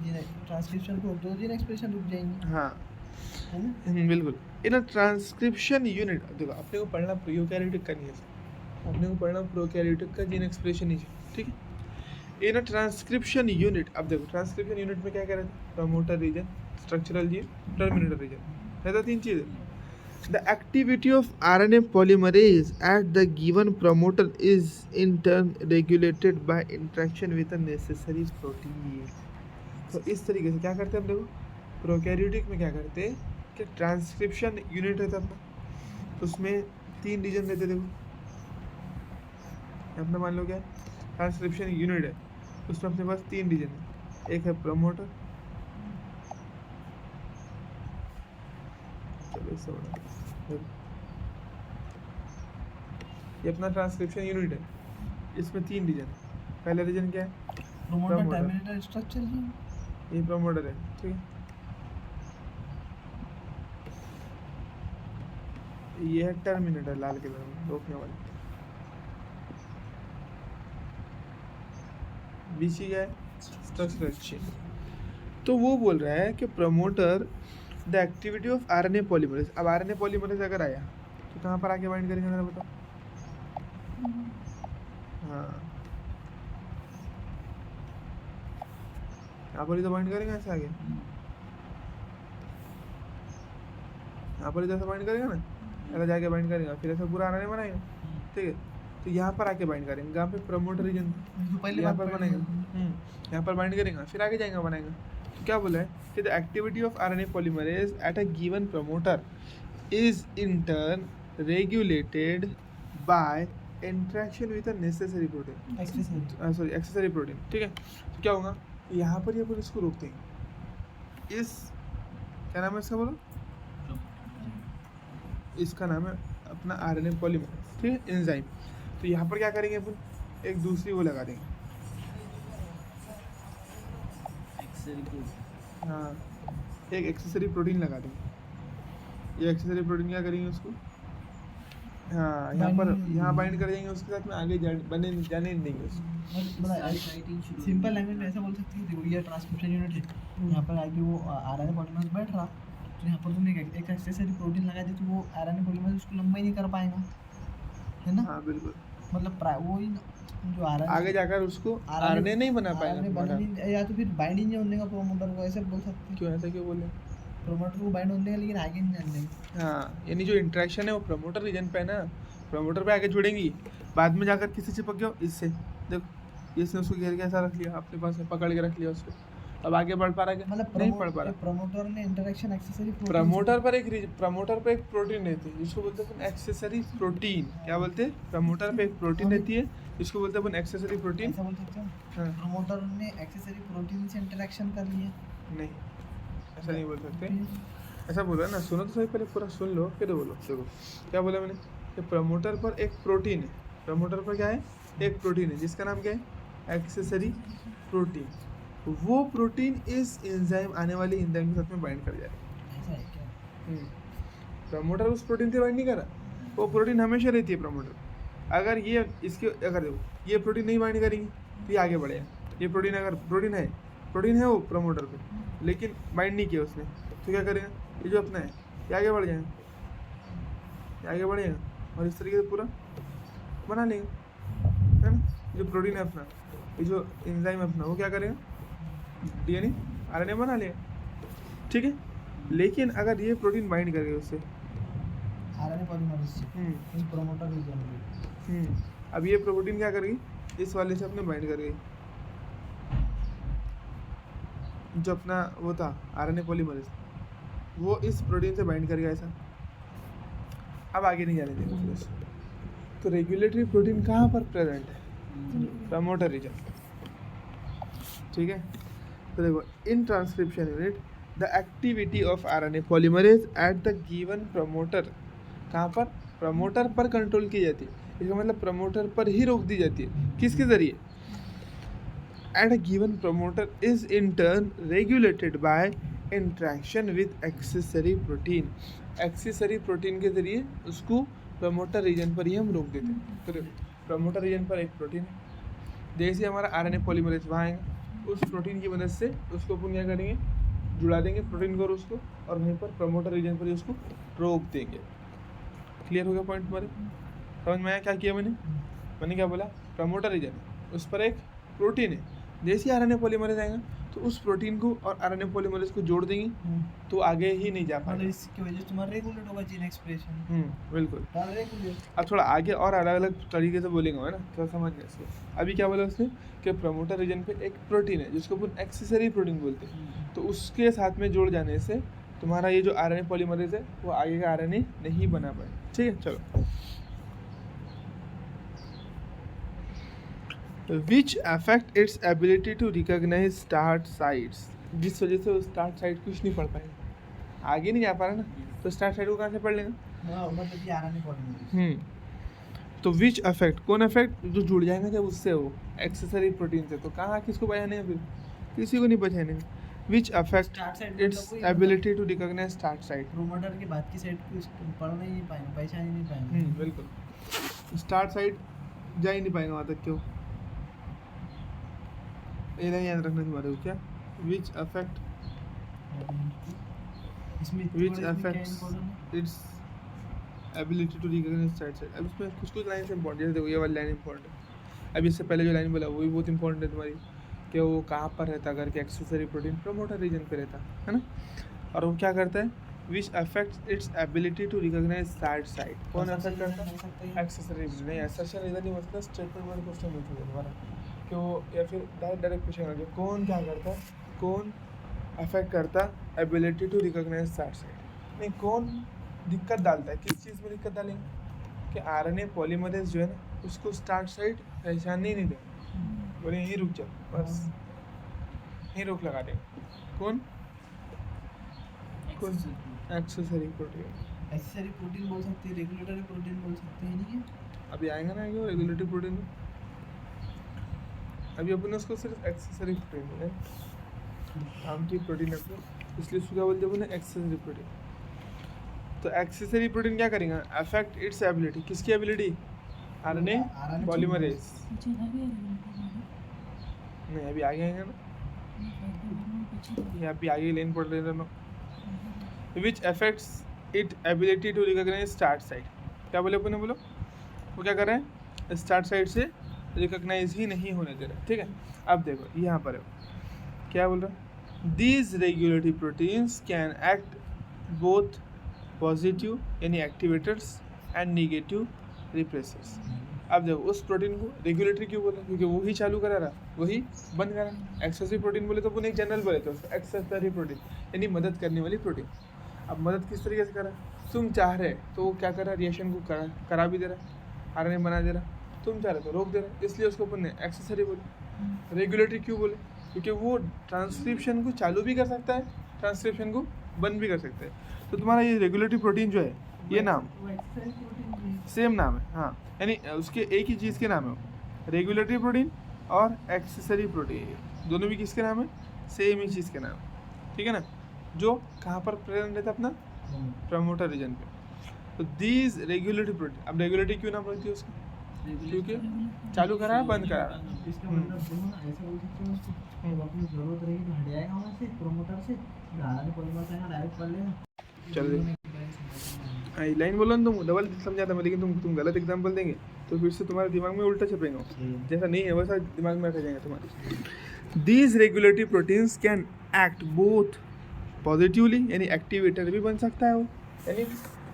ट्रांसक्रिप्शन को रोक दो, जीन एक्सप्रेशन रुक जाएंगे। हाँ है ना? बिल्कुल। इन अ ट्रांसक्रिप्शन यूनिट, देखो अपने को पढ़ना प्रोकैरियोटिक का नहीं है, अपने को पढ़ना प्रोकैरियोटिक का जीन एक्सप्रेशन ही है, ठीक है। इन अ ट्रांसक्रिप्शन यूनिट, अब देखो ट्रांसक्रिप्शन यूनिट में क्या कह रहे थे, promoter region, structural gene, terminator region, है तो तीन चीज़ें। The activity of RNA polymerase at the given promoter is in turn regulated by interaction with a necessary protein. तो इस तरीके से क्या करते हैं हम, देखो प्रोकैरियोटिक में क्या करते हैं कि ट्रांसक्रिप्शन यूनिट रहता है अपना, उसमें तीन रीजन रहते हैं। देखो अपना मान लो क्या ट्रांसक्रिप्शन यूनिट है, उसमें अपने पास तीन रीजन है, एक है प्रमोटर, चलो इससे बड़ा, ये अपना ट्रांसक्रिप्शन यूनिट है, इसमें तीन रीजन है। पहला रीजन क्या है, प्रोमोटर, promoter। टर्मिनेटर, स्ट्रक्चर जी। ये प्रमोटर है, ठीक है। ये है टर्मिनेटर, लाल कलर में रोकने वाली, बीसी क्या है, स्ट्रक्चरल चेन। तो वो बोल रहा है कि promoter the activity of RNA polymerase. अब आरएनए पॉलीमरेज अगर आया तो कहाँ पर आके बाइंड करेंगे, जरा बताओ। हाँ यहाँ पर ही तो बाइंड करेंगे, ऐसे आगे यहाँ पर इधर से बाइंड करेगा ना, ऐसा जाके बाइंड करेगा, फिर ऐसा पूरा आरएनए बनाएगा, ठीक है। तो यहाँ पर आके बाइंड करेंगे, यहाँ पे प्रमोटर रीजन पहले यहाँ बात पर बनेगा, यहाँ पर बाइंड करेगा, फिर आगे जाएगा बनाएगा। तो क्या बोला है कि the activity of RNA polymerase at a given promoter is in turn regulated bye interaction with a necessary protein, accessory protein, ठीक है। तो क्या होगा, यहाँ पर ये इसको रोकते हैं, इस क्या नाम है इसका, बोलो, इसका नाम है अपना आरएनए पॉलीमरेज, ठीक है, एंजाइम। तो यहाँ पर क्या करेंगे अपन, एक दूसरी वो लगा देंगे, हाँ एक एक्सेसरी प्रोटीन लगा देंगे। ये एक्सेसरी प्रोटीन क्या करेंगे उसको, हाँ यहाँ पर यहाँ बाइंड कर देंगे, उसके साथ में आगे जाने नहीं देंगे उसको। सिंपल लैंग्वेज में ऐसा बोल सकते हैं, देखो ये ट्रांसक्रिप्शन यूनिट है, यहाँ पर आगे वो आरएनए पॉलीमरेज बैठ रहा, तो यहाँ पर तुमने एक एक्सेसरी प्रोटीन लगा दी, तो वो आरएनए पॉलीमरेज उसको लंबा ही नहीं कर पाएगा, है ना। हाँ बिल्कुल, मतलब वो ही जो आरएनए आगे जाकर उसको आरएनए नहीं बना पाएगा, या तो फिर बाइंड ही नहीं होने का प्रोमोटर को, ऐसे बोल सकते हैं। क्यों, ऐसा क्यों बोले, प्रोमोटर को बाइंड होने का, लेकिन आगे नहीं जाने देंगे। हाँ यानी जो इंटरेक्शन है वो प्रमोटर रीजन पे है ना, प्रमोटर पे आगे जुड़ेंगी, बाद में जाकर किसी चिपक गया इससे, देखो इसने उसको घेर के ऐसा रख लिया अपने पास में, पकड़ के रख लिया उसको, अब आगे बढ़ पा रहा है, मतलब नहीं बढ़ पा रहा। प्रमोटर ने इंटरेक्शन एक्सेसरी प्रमोटर पर एक प्रोटीन रहती है जिसको बोलते हैं अपन एक्सेसरी प्रोटीन, क्या बोलते हैं, प्रमोटर पे एक प्रोटीन रहती है जिसको बोलते हैं अपन एक्सेसरी प्रोटीन। ऐसा बोल सकते हैं, हाँ प्रमोटर ने एक्सेसरी प्रोटीन से इंटरेक्शन कर लिया, नहीं ऐसा नहीं बोल सकते, ऐसा बोला ना, सुनो तो सही, पहले पूरा सुन लो फिर बोलो। देखो क्या बोला मैंने कि प्रमोटर पर एक प्रोटीन है, प्रमोटर पर क्या है, एक प्रोटीन है जिसका नाम क्या है, एक्सेसरी प्रोटीन। वो प्रोटीन इस एंजाइम आने वाली एंजाइम के साथ में बाइंड कर जाएगा। ऐसा है क्या? प्रमोटर उस प्रोटीन से बाइंड नहीं कर रहा, वो प्रोटीन हमेशा रहती है प्रमोटर। अगर ये इसके अगर देखो ये प्रोटीन नहीं बाइंड करेंगी तो ये आगे बढ़ेगा। ये प्रोटीन अगर प्रोटीन है वो प्रमोटर पे, लेकिन बाइंड नहीं किया उसने, तो क्या करेगा, ये जो अपना है ये आगे बढ़ जाएगा, ये आगे बढ़ेगा और इस तरीके से पूरा बना लेगा, है ना। जो प्रोटीन है अपना, ये जो एंजाइम है अपना, वो क्या करेगा, डीएनए आरएनए बना लेगा, ठीक है। लेकिन अगर ये प्रोटीन बाइंड कर गए उससे, आरएनए पॉलीमरेज से, इस प्रमोटर रीजन में, अब ये प्रोटीन क्या करेगी, इस वाले से अपने बाइंड कर गई, जो अपना वो था आरएनए पॉलीमरेज, वो इस प्रोटीन से बाइंड कर गया ऐसा, अब आगे नहीं जाने देगा फिर उसको। तो रेगुलेटरी प्रोटीन कहाँ पर प्रेजेंट है, प्रमोटर रीजन, ठीक है। तो देखो इन transcription unit the activity of RNA polymerase at the given promoter, कहाँ पर, प्रमोटर पर कंट्रोल की जाती है, इसका मतलब प्रमोटर पर ही रोक दी जाती है, किसके जरिए, at a given promoter is in turn regulated by interaction with accessory protein. Accessory protein के जरिए उसको प्रमोटर रीजन पर ही हम रोक देते हैं। तो प्रमोटर रीजन पर एक प्रोटीन है, जैसे हमारा आरएनए पॉलीमरेज वहाँ आएगा, उस प्रोटीन की मदद से उसको अपन क्या करेंगे, जुड़ा देंगे प्रोटीन को और उसको, और वहीं पर प्रमोटर रीजन पर ही उसको रोक देंगे। क्लियर हो गया पॉइंट तुम्हारे? समझ में आया क्या किया मैंने क्या बोला? प्रमोटर रीजन है, उस पर एक प्रोटीन है, जैसे ही आरएनए पॉलीमरेज आएगा तो उस प्रोटीन को और आरएनए पॉलीमरेज को जोड़ देंगे तो आगे ही नहीं जा पाएगा। इसकी वजह से तुम्हारा रेगुलेट होगा जीन एक्सप्रेशन। बिल्कुल। रेगुलेट अब थोड़ा आगे और अलग अलग तरीके से बोलेंगे ना, थोड़ा समझ गए इसको। अभी क्या बोला उसने कि प्रमोटर रीजन पे एक प्रोटीन है जिसको अपन एक्सेसरी प्रोटीन बोलते हैं, तो उसके साथ में जोड़ जाने से तुम्हारा ये जो आरएनए पॉलीमरेज है वो आगे का आरएनए नहीं बना पाए। ठीक है, चलो। Which affect its ability to recognize start sites, जिस वजह से वो स्टार्ट साइट कुछ नहीं पढ़ पाएगा, आगे नहीं जा पा रहा ना, तो स्टार्ट साइट को कहाँ से पढ़ लेगा? मतलब ये आरएनए पॉलीमरेज। तो विच अफेक्ट, कौन अफेक्ट? जो जुड़ जाएगा जब उससे वो एक्सेसरी प्रोटीन से, तो कहाँ किसको बचाने हैं? फिर किसी को नहीं बचाने। Which affect its ability to recognize start site, promoter के बाद की साइट को पढ़ना ही नहीं पाएंगे, पहचान ही नहीं पाएंगे। बिल्कुल, स्टार्ट साइट जा ही नहीं पाएगा वहाँ तक। क्यों? ये नहीं याद रखना तुम्हारे को। क्या? Which affect which affects its ability to recognize start site. अब इसमें कुछ लाइन से इम्पोर्टेंट, जैसे देखो ये वाली लाइन इम्पोर्टेंट है। अब इससे पहले जो लाइन बोला वो भी बहुत इंपॉर्टेंट है तुम्हारी, कि वो कहाँ पर रहता है, अगर के एक्सेसरी प्रोटीन प्रमोटर रीजन पे रहता है ना, और वो क्या करता है? Which affects its ability to recognize start site. कौन अफेक्ट करता है? एक्सेसरी नहीं, असर्शन इधर नहीं मतलब स्टेटमेंट वाला क्वेश्चन पूछा तुम्हारा, कि वो या फिर डायरेक्ट क्वेश्चन आ गया, कौन क्या करता है, कौन अफेक्ट करता ability to recognize start site. नहीं, कौन दिक्कत डालता है? किस चीज़ में दिक्कत डालेंगे? कि आरएनए पॉलीमरेज जो है ना उसको स्टार्ट साइट पहचानने ही नहीं देगा, बोले यहीं रुक जाओ, बस यहीं रोक लगा देंगे। कौन? Accessory protein. एक्सेसरी प्रोटीन बोल सकते हैं, रेगुलेटरी प्रोटीन बोल सकते हैं, नहीं है? अभी आएगा ना आगे रेगुलेटरी प्रोटीन में, अभी अपन उसको सिर्फ एक्सेसरी प्रोटीन बोले, आम की प्रोटीन है इसलिए उसको क्या बोलते हैं? Accessory protein. तो एक्सेसरी प्रोटीन क्या करेंगे? अफेक्ट इट्स एबिलिटी, किसकी एबिलिटी? RNA polymerase. नहीं, अभी आगे आएगा ना, ये अभी आगे लेन पढ़ रहे ना। Which affects it ability to recognize start site. क्या बोले अपन ने? बोलो वो क्या कर रहे हैं? स्टार्ट साइट से रिकॉग्नाइज ही नहीं होने दे रहे। ठीक है, अब देखो यहाँ पर है क्या बोल रहा है? These regulatory proteins can act both positive यानी एक्टिवेटर्स एंड नेगेटिव रिप्रेसर्स। अब देखो उस प्रोटीन को रेगुलेटरी क्यों बोला? क्योंकि वो ही चालू करा रहा, वही बंद करा। एक्सेसरी प्रोटीन बोले तो अपन एक जनरल बोले तो एक्सेसरी प्रोटीन यानी मदद करने वाली प्रोटीन। अब मदद किस तरीके से करा? तुम चाह रहे तो वो क्या कर रहा? रिएक्शन को करा भी दे रहा, आरएनए बना दे रहा। तुम चाह रहे तो रोक दे रहा, इसलिए उसको अपन ने एक्सेसरी बोले। रेगुलेटरी क्यों बोले? क्योंकि वो ट्रांसक्रिप्शन को चालू भी कर सकता है, ट्रांसक्रिप्शन को बंद भी कर सकता है। तो तुम्हारा ये रेगुलेटरी प्रोटीन जो है, ये नाम सेम नाम है, हाँ, यानी उसके एक ही चीज़ के नाम है, रेगुलेटरी प्रोटीन और एक्सेसरी प्रोटीन, दोनों भी किसके नाम है? सेम ही चीज़ के नाम है। ठीक है ना, जो कहाँ पर प्रेजेंट रहता है? अपना प्रमोटर रीजन पे। तो दीज रेगुलेटरी प्रोटीन, अब रेगुलेटरी क्यों नाम रखती है उसको? क्योंकि चालू करा है, बंद करा है। इसका मतलब देखो ना, ऐसा बोल सकते हो उसको, जब अपनी जरूरत रहेगी तो हट जाएगा वहाँ से प्रोमोटर से, आरएनए पॉलीमरेज आएगा डायरेक्ट पढ़ लेगा। चल लाइन बोलो ना, तुम डबल समझाता मैं, लेकिन तुम गलत एग्जाम्पल देंगे तो फिर से तुम्हारे दिमाग में उल्टा छपेगा, जैसा नहीं है वैसा दिमाग में रखा जाएगा तुम्हारे। These regulatory proteins can act both positively यानी एक्टिवेटर भी बन सकता है वो, यानी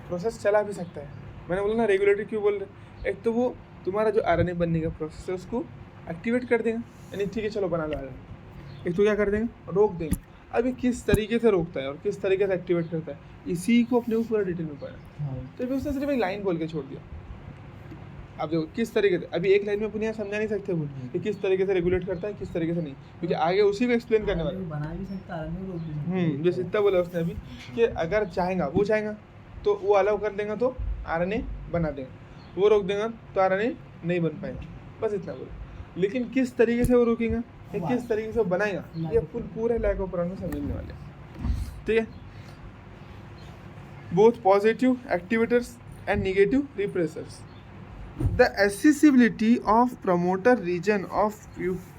प्रोसेस चला भी सकता है। मैंने बोला ना रेगुलेटरी क्यों बोल रहे? एक तो वो तुम्हारा जो आरएनए बनने का प्रोसेस है उसको एक्टिवेट कर देगा, यानी ठीक है चलो बना लो आरएनए। एक तो क्या कर देंगे? रोक देंगे। अब ये किस तरीके से रोकता है और किस तरीके से एक्टिवेट करता है, इसी को अपने को पूरा डिटेल में पढ़ा। तो फिर उसने सिर्फ एक लाइन बोल के छोड़ दिया। अब देखो किस तरीके से, अभी एक लाइन में अपन यहाँ समझा नहीं सकते वो कि किस तरीके से रेगुलेट करता है, किस तरीके से नहीं, क्योंकि आगे उसी को एक्सप्लेन करने वाला। बना भी सकता है, रोक भी सकता है। जैसे इतना बोला उसने अभी कि अगर चाहेगा वो चाहेगा तो वो अलाउ कर देगा तो आरएनए बना देगा, वो रोक देगा तो आरएनए नहीं बन पाएगा, बस इतना बोला। लेकिन किस तरीके से वो रोकेगा या किस तरीके से वो बनाएगा, ये पूरे लैक ऑफ में समझने वाले। ठीक है, both positive activators and negative repressors. The accessibility of promoter region of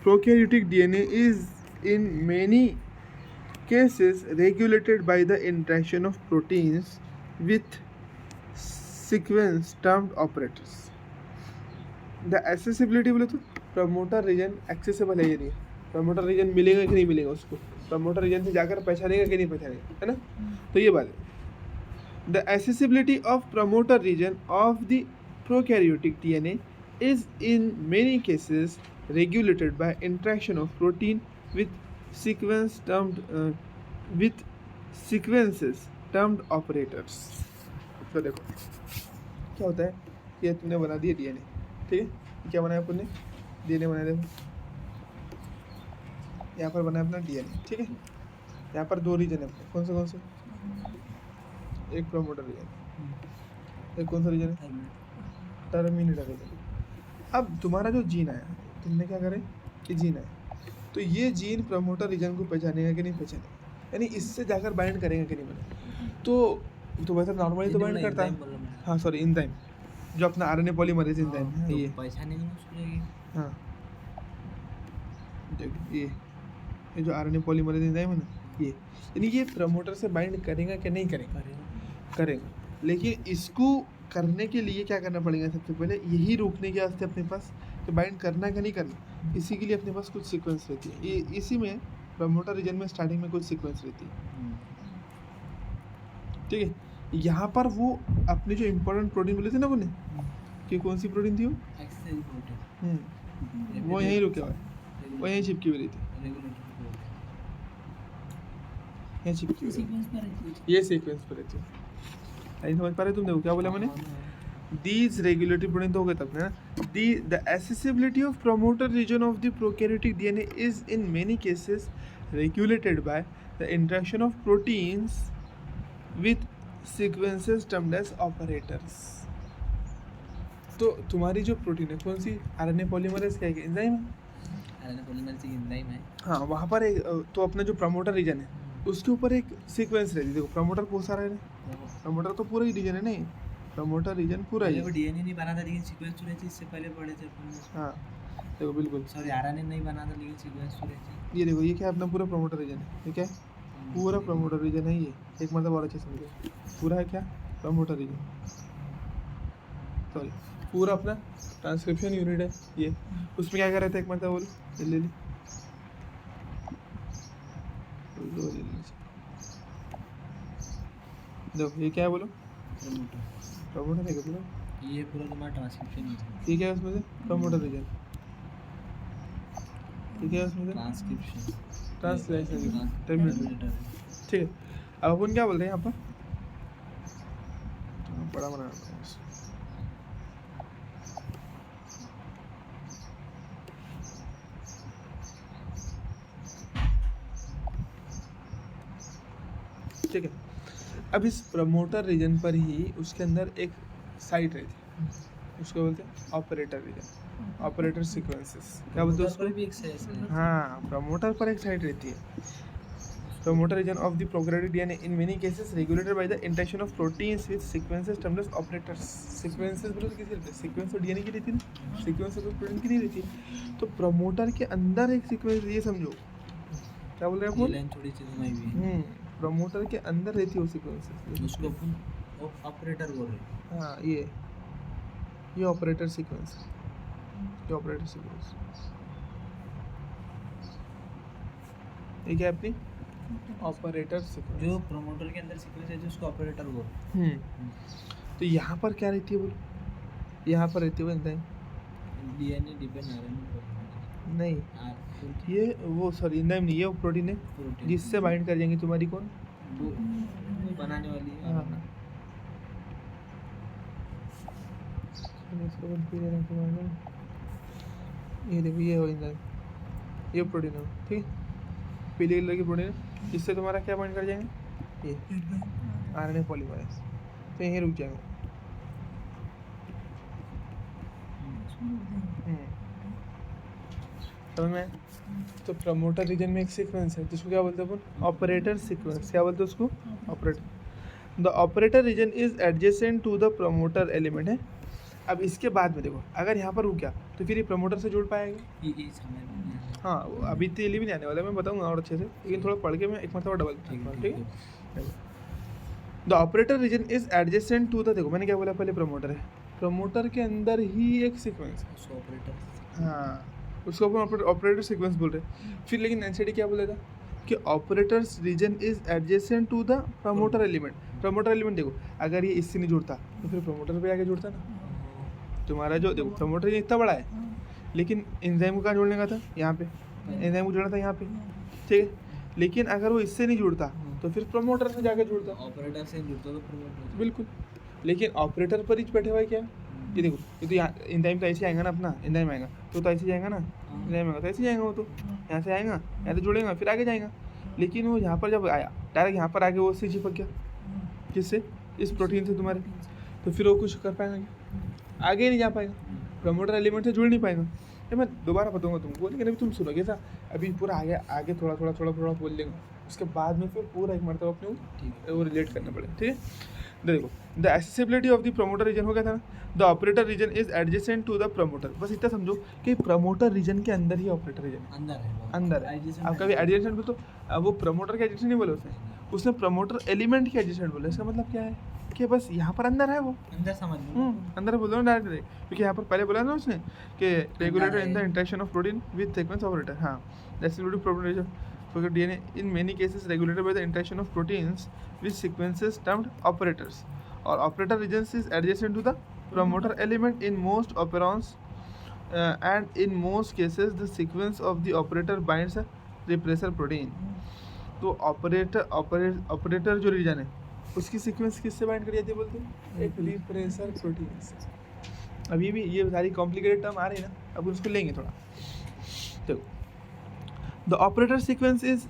prokaryotic DNA is in many cases regulated by the interaction of proteins with sequence termed operators. The accessibility बोले तो promoter reason accessible है या नहीं, promoter reason मिलेगा कि नहीं मिलेगा, उसको प्रमोटर रीजन से जाकर पहचानेगा कि नहीं पहचानेगा, है ना. तो ये बात है. The accessibility of promoter region of the prokaryotic DNA is in many cases regulated by interaction of protein with sequences termed operators. तो देखो क्या होता है, ये तुमने बना दिया डीएनए, ठीक है. क्या बनाया अपन ने, डीएनए बनाया. देखो यहाँ पर बनाया अपना डीएनए, ठीक है. यहाँ पर दो रीजन है अपने, कौन से एक प्रमोटर रीजन, एक कौन सा रीजन है, टर्मिनेटर रीजन. अब तुम्हारा जो जीन आया, तुमने क्या करे कि जीन आया, तो ये जीन प्रमोटर रीजन को पहचानेगा कि नहीं पहचानेगा, यानी इससे जाकर बाइंड करेगा कि नहीं बनेगा. तो वैसे नॉर्मली तो बाइंड करता है. हाँ सॉरी, एंजाइम जो अपना आरएनए पॉलीमरेज एंजाइम है ये पहचानेगा उसको. हाँ देखो ये जो आरएनए पॉलीमरेज एंजाइम है ना, ये यानी ये प्रमोटर से बाइंड करेगा कि नहीं करेगा. लेकिन इसको करने के लिए क्या करना पड़ेगा, सबसे पहले यही रोकने के वास्ते अपने पास कि बाइंड करना कि नहीं करना, इसी के लिए अपने पास कुछ सीक्वेंस रहती है. ये इसी में प्रमोटर रीजन में स्टार्टिंग में कुछ सीक्वेंस रहती है, ठीक है. यहाँ पर वो अपने जो इम्पोर्टेंट प्रोटीन बोले थे ना बोले कि कौन सी प्रोटीन थी वो यहीं रुके हुआ है, वो यहीं चिपकी हुई रहती है, यहीं चिपकी हुई, ये सीक्वेंस पर रहती है. नहीं समझ पा रहे तुम, देखो क्या बोला मैंने, दीज रेगुलेटरी प्रोटीन तो हो गए तब ना. The accessibility of promoter region of the prokaryotic DNA is in many cases regulated by the interaction of proteins with sequences termed as operators. तो तुम्हारी जो प्रोटीन है कौन सी, आरएनए पॉलीमरेज का एक एंजाइम है, आरएनए पॉलीमरेज एक एंजाइम है. हाँ वहाँ पर एक तो अपना जो प्रमोटर रीजन है उसके ऊपर एक सीक्वेंस रहती है. देखो प्रमोटर बहुत सारा है ना, प्रमोटर तो पूरा ही रीजन है नहीं, प्रमोटर रीजन पूरा ही है. डीएनए नहीं बना था लेकिन सीक्वेंस तो रहती, इससे पहले पढ़े थे अपन. हाँ देखो बिल्कुल, सॉरी आरएनए नहीं बना था लेकिन सीक्वेंस तो रहती. ये देखो ये क्या अपना पूरा प्रमोटर रीजन है, ये क्या है, पूरा प्रमोटर रीजन है. ये एक मतलब और अच्छे समझो, पूरा है क्या प्रमोटर रीजन, सॉरी पूरा अपना ट्रांसक्रिप्शन यूनिट है ये. उसमें क्या कर रहे थे, एक मतलब बोल ले ली देखो ये क्या है बोलो, प्रमोटर है क्या पूरा, ये पूरा तुम्हारा ट्रांसक्रिप्शन है. ये क्या है उसमें से, प्रमोटर रीजन, ये क्या है उसमें से, ट्रांसक्रिप्शन ट्रांसलेशन टर्मिनेटर, ठीक है. अब अपन क्या बोल रहे हैं यहाँ पर, बड़ा बना रहा है. ठीक है. अब इस प्रमोटर रीजन पर ही उसके अंदर एक साइट रहती है, उसको बोलते हैं ऑपरेटर रीजन, ऑपरेटर सीक्वेंसेस क्या बोलते हैं उसको भी एक साइज है. हाँ प्रमोटर पर एक साइट रहती है. Promoter region of the prokaryotic DNA in many cases regulated by the interaction of proteins with sequences termed as operators. Sequences बोलो तो किसी रहते हैं, सीक्वेंस तो डीएनए की रहती है ना, सीक्वेंस तो प्रोटीन की नहीं रहती. तो प्रमोटर के अंदर एक सीक्वेंस, ये समझो क्या बोल रहे हैं ये लाइन थोड़ी सी घुमाई हुई है. प्रमोटर के अंदर रहती है वो सीक्वेंसेस, उसको अपन ऑपरेटर बोल रहे हैं. हाँ ये ऑपरेटर सीक्वेंस, ये ऑपरेटर सीक्वेंस, ये क्या है अपनी ऑपरेटर सीक्वेंस, जो प्रमोटर के अंदर सीक्वेंस है जो उसको ऑपरेटर बोल रहे हैं. तो यहाँ पर क्या रहती है बोलो, यहाँ पर रहती है वो एंजाइम, डीएनए डिपेंड आरएनए नहीं, ये वो सॉरी एंजाइम नहीं, ये वो प्रोटीन है प्रोटीन जिससे बाइंड कर जाएंगी तुम्हारी कौन, वो बनाने वाली है. हाँ इसको बंद कर देना तुम्हारा. ये देखो ये हो एंजाइम, ये प्रोटीन है, ठीक है, पीले कलर की प्रोटीन है, जिससे तुम्हारा क्या बाइंड कर जाएंगे, ये आरएनए पॉलीमरेज. तो यहीं रुक जाएगा. समझ में. तो प्रमोटर रीजन में एक सीक्वेंस है जिसको क्या बोलते हैं अपन, ऑपरेटर सीक्वेंस. क्या बोलते हैं उसको, operator. The operator region is adjacent to the promoter element है. अब इसके बाद में देखो अगर यहाँ पर रुक गया तो फिर ये प्रमोटर से जुड़ पाएगा, ये समझ में हाँ वो अभी तो ये भी नहीं आने वाला, मैं बताऊंगा और अच्छे से, लेकिन थोड़ा पढ़ के मैं एक मरतबा डबल ठीक है। The operator region is adjacent to the, देखो मैंने क्या बोला पहले, प्रमोटर है, प्रमोटर के अंदर ही एक सीक्वेंस है, ऑपरेटर हाँ उसको अपन ऑपरेटर सीक्वेंस बोल रहे हैं। फिर लेकिन एनसीडी क्या बोलेगा कि operators region is adjacent to the promoter element. Promoter element देखो अगर ये इससे नहीं जुड़ता तो फिर प्रमोटर पे आके जुड़ता ना। तुम्हारा जो देखो प्रमोटर ये इतना बड़ा है, लेकिन एंजाइम को कहाँ जोड़ने का था, यहाँ पे एंजाइम को जोड़ना था यहाँ पे, ठीक है। लेकिन अगर वो इससे नहीं जुड़ता तो फिर प्रमोटर से जाके जुड़ता, ऑपरेटर से जुड़ता तो प्रमोटर बिल्कुल। लेकिन ऑपरेटर पर ही बैठे हुआ है क्या, ये देखो ये तो यहाँ एंजाइम तो ऐसे आएगा ना, अपना एंजाइम आएगा तो ऐसे जाएगा ना, एंजाइम आएगा तो ऐसे जाएगा, वो तो यहाँ से आएगा, यहाँ से जुड़ेगा फिर आगे जाएगा। लेकिन वो यहाँ पर जब आया डायरेक्ट यहाँ पर आके वो उससे चिपक गया, किससे, इस प्रोटीन से तुम्हारे, तो फिर वो कुछ कर पाएगा क्या, आगे नहीं जा पाएगा, प्रमोटर एलिमेंट से जुड़ नहीं पाएगा। ये मैं दोबारा बताऊंगा तुमको, लेकिन अभी तुम सुनोगे था, अभी पूरा आगे आगे थोड़ा थोड़ा बोल लेंगे, उसके बाद में फिर पूरा एक मरतबा अपने वो रिलेट करना पड़ेगा, ठीक है। देखो the accessibility of the promoter region हो गया था ना, the operator region is adjacent to the promoter, बस इतना समझो कि प्रमोटर रीजन के अंदर ही ऑपरेटर रीजन अंदर है। अब कभी एडजेसेंट बोल तो अब वो प्रमोटर के एडजेसेंट नहीं बोले उसने प्रमोटर एलिमेंट के एडजेसेंट बोला। इसका मतलब क्या है कि बस यहाँ पर अंदर है, वो अंदर समझ लो, अंदर बोल दो डायरेक्ट, क्योंकि यहाँ पर पहले बोला ना उसने कि regulator in the interaction of protein with sequence operator, हाँ that's protein for DNA in many cases regulated by the interaction of proteins with sequences termed operators or operator regions is adjacent to the promoter element in most operons and in most cases the sequence of the operator binds a repressor protein। तो operator जो reason है उसकी sequence किससे bind कर जाती है बोलते हैं, एक रिप्रेसर प्रोटीन से। अभी भी ये सारी कॉम्प्लिकेटेड टर्म आ रही है ना, अब उसको लेंगे थोड़ा। तो the operator sequence is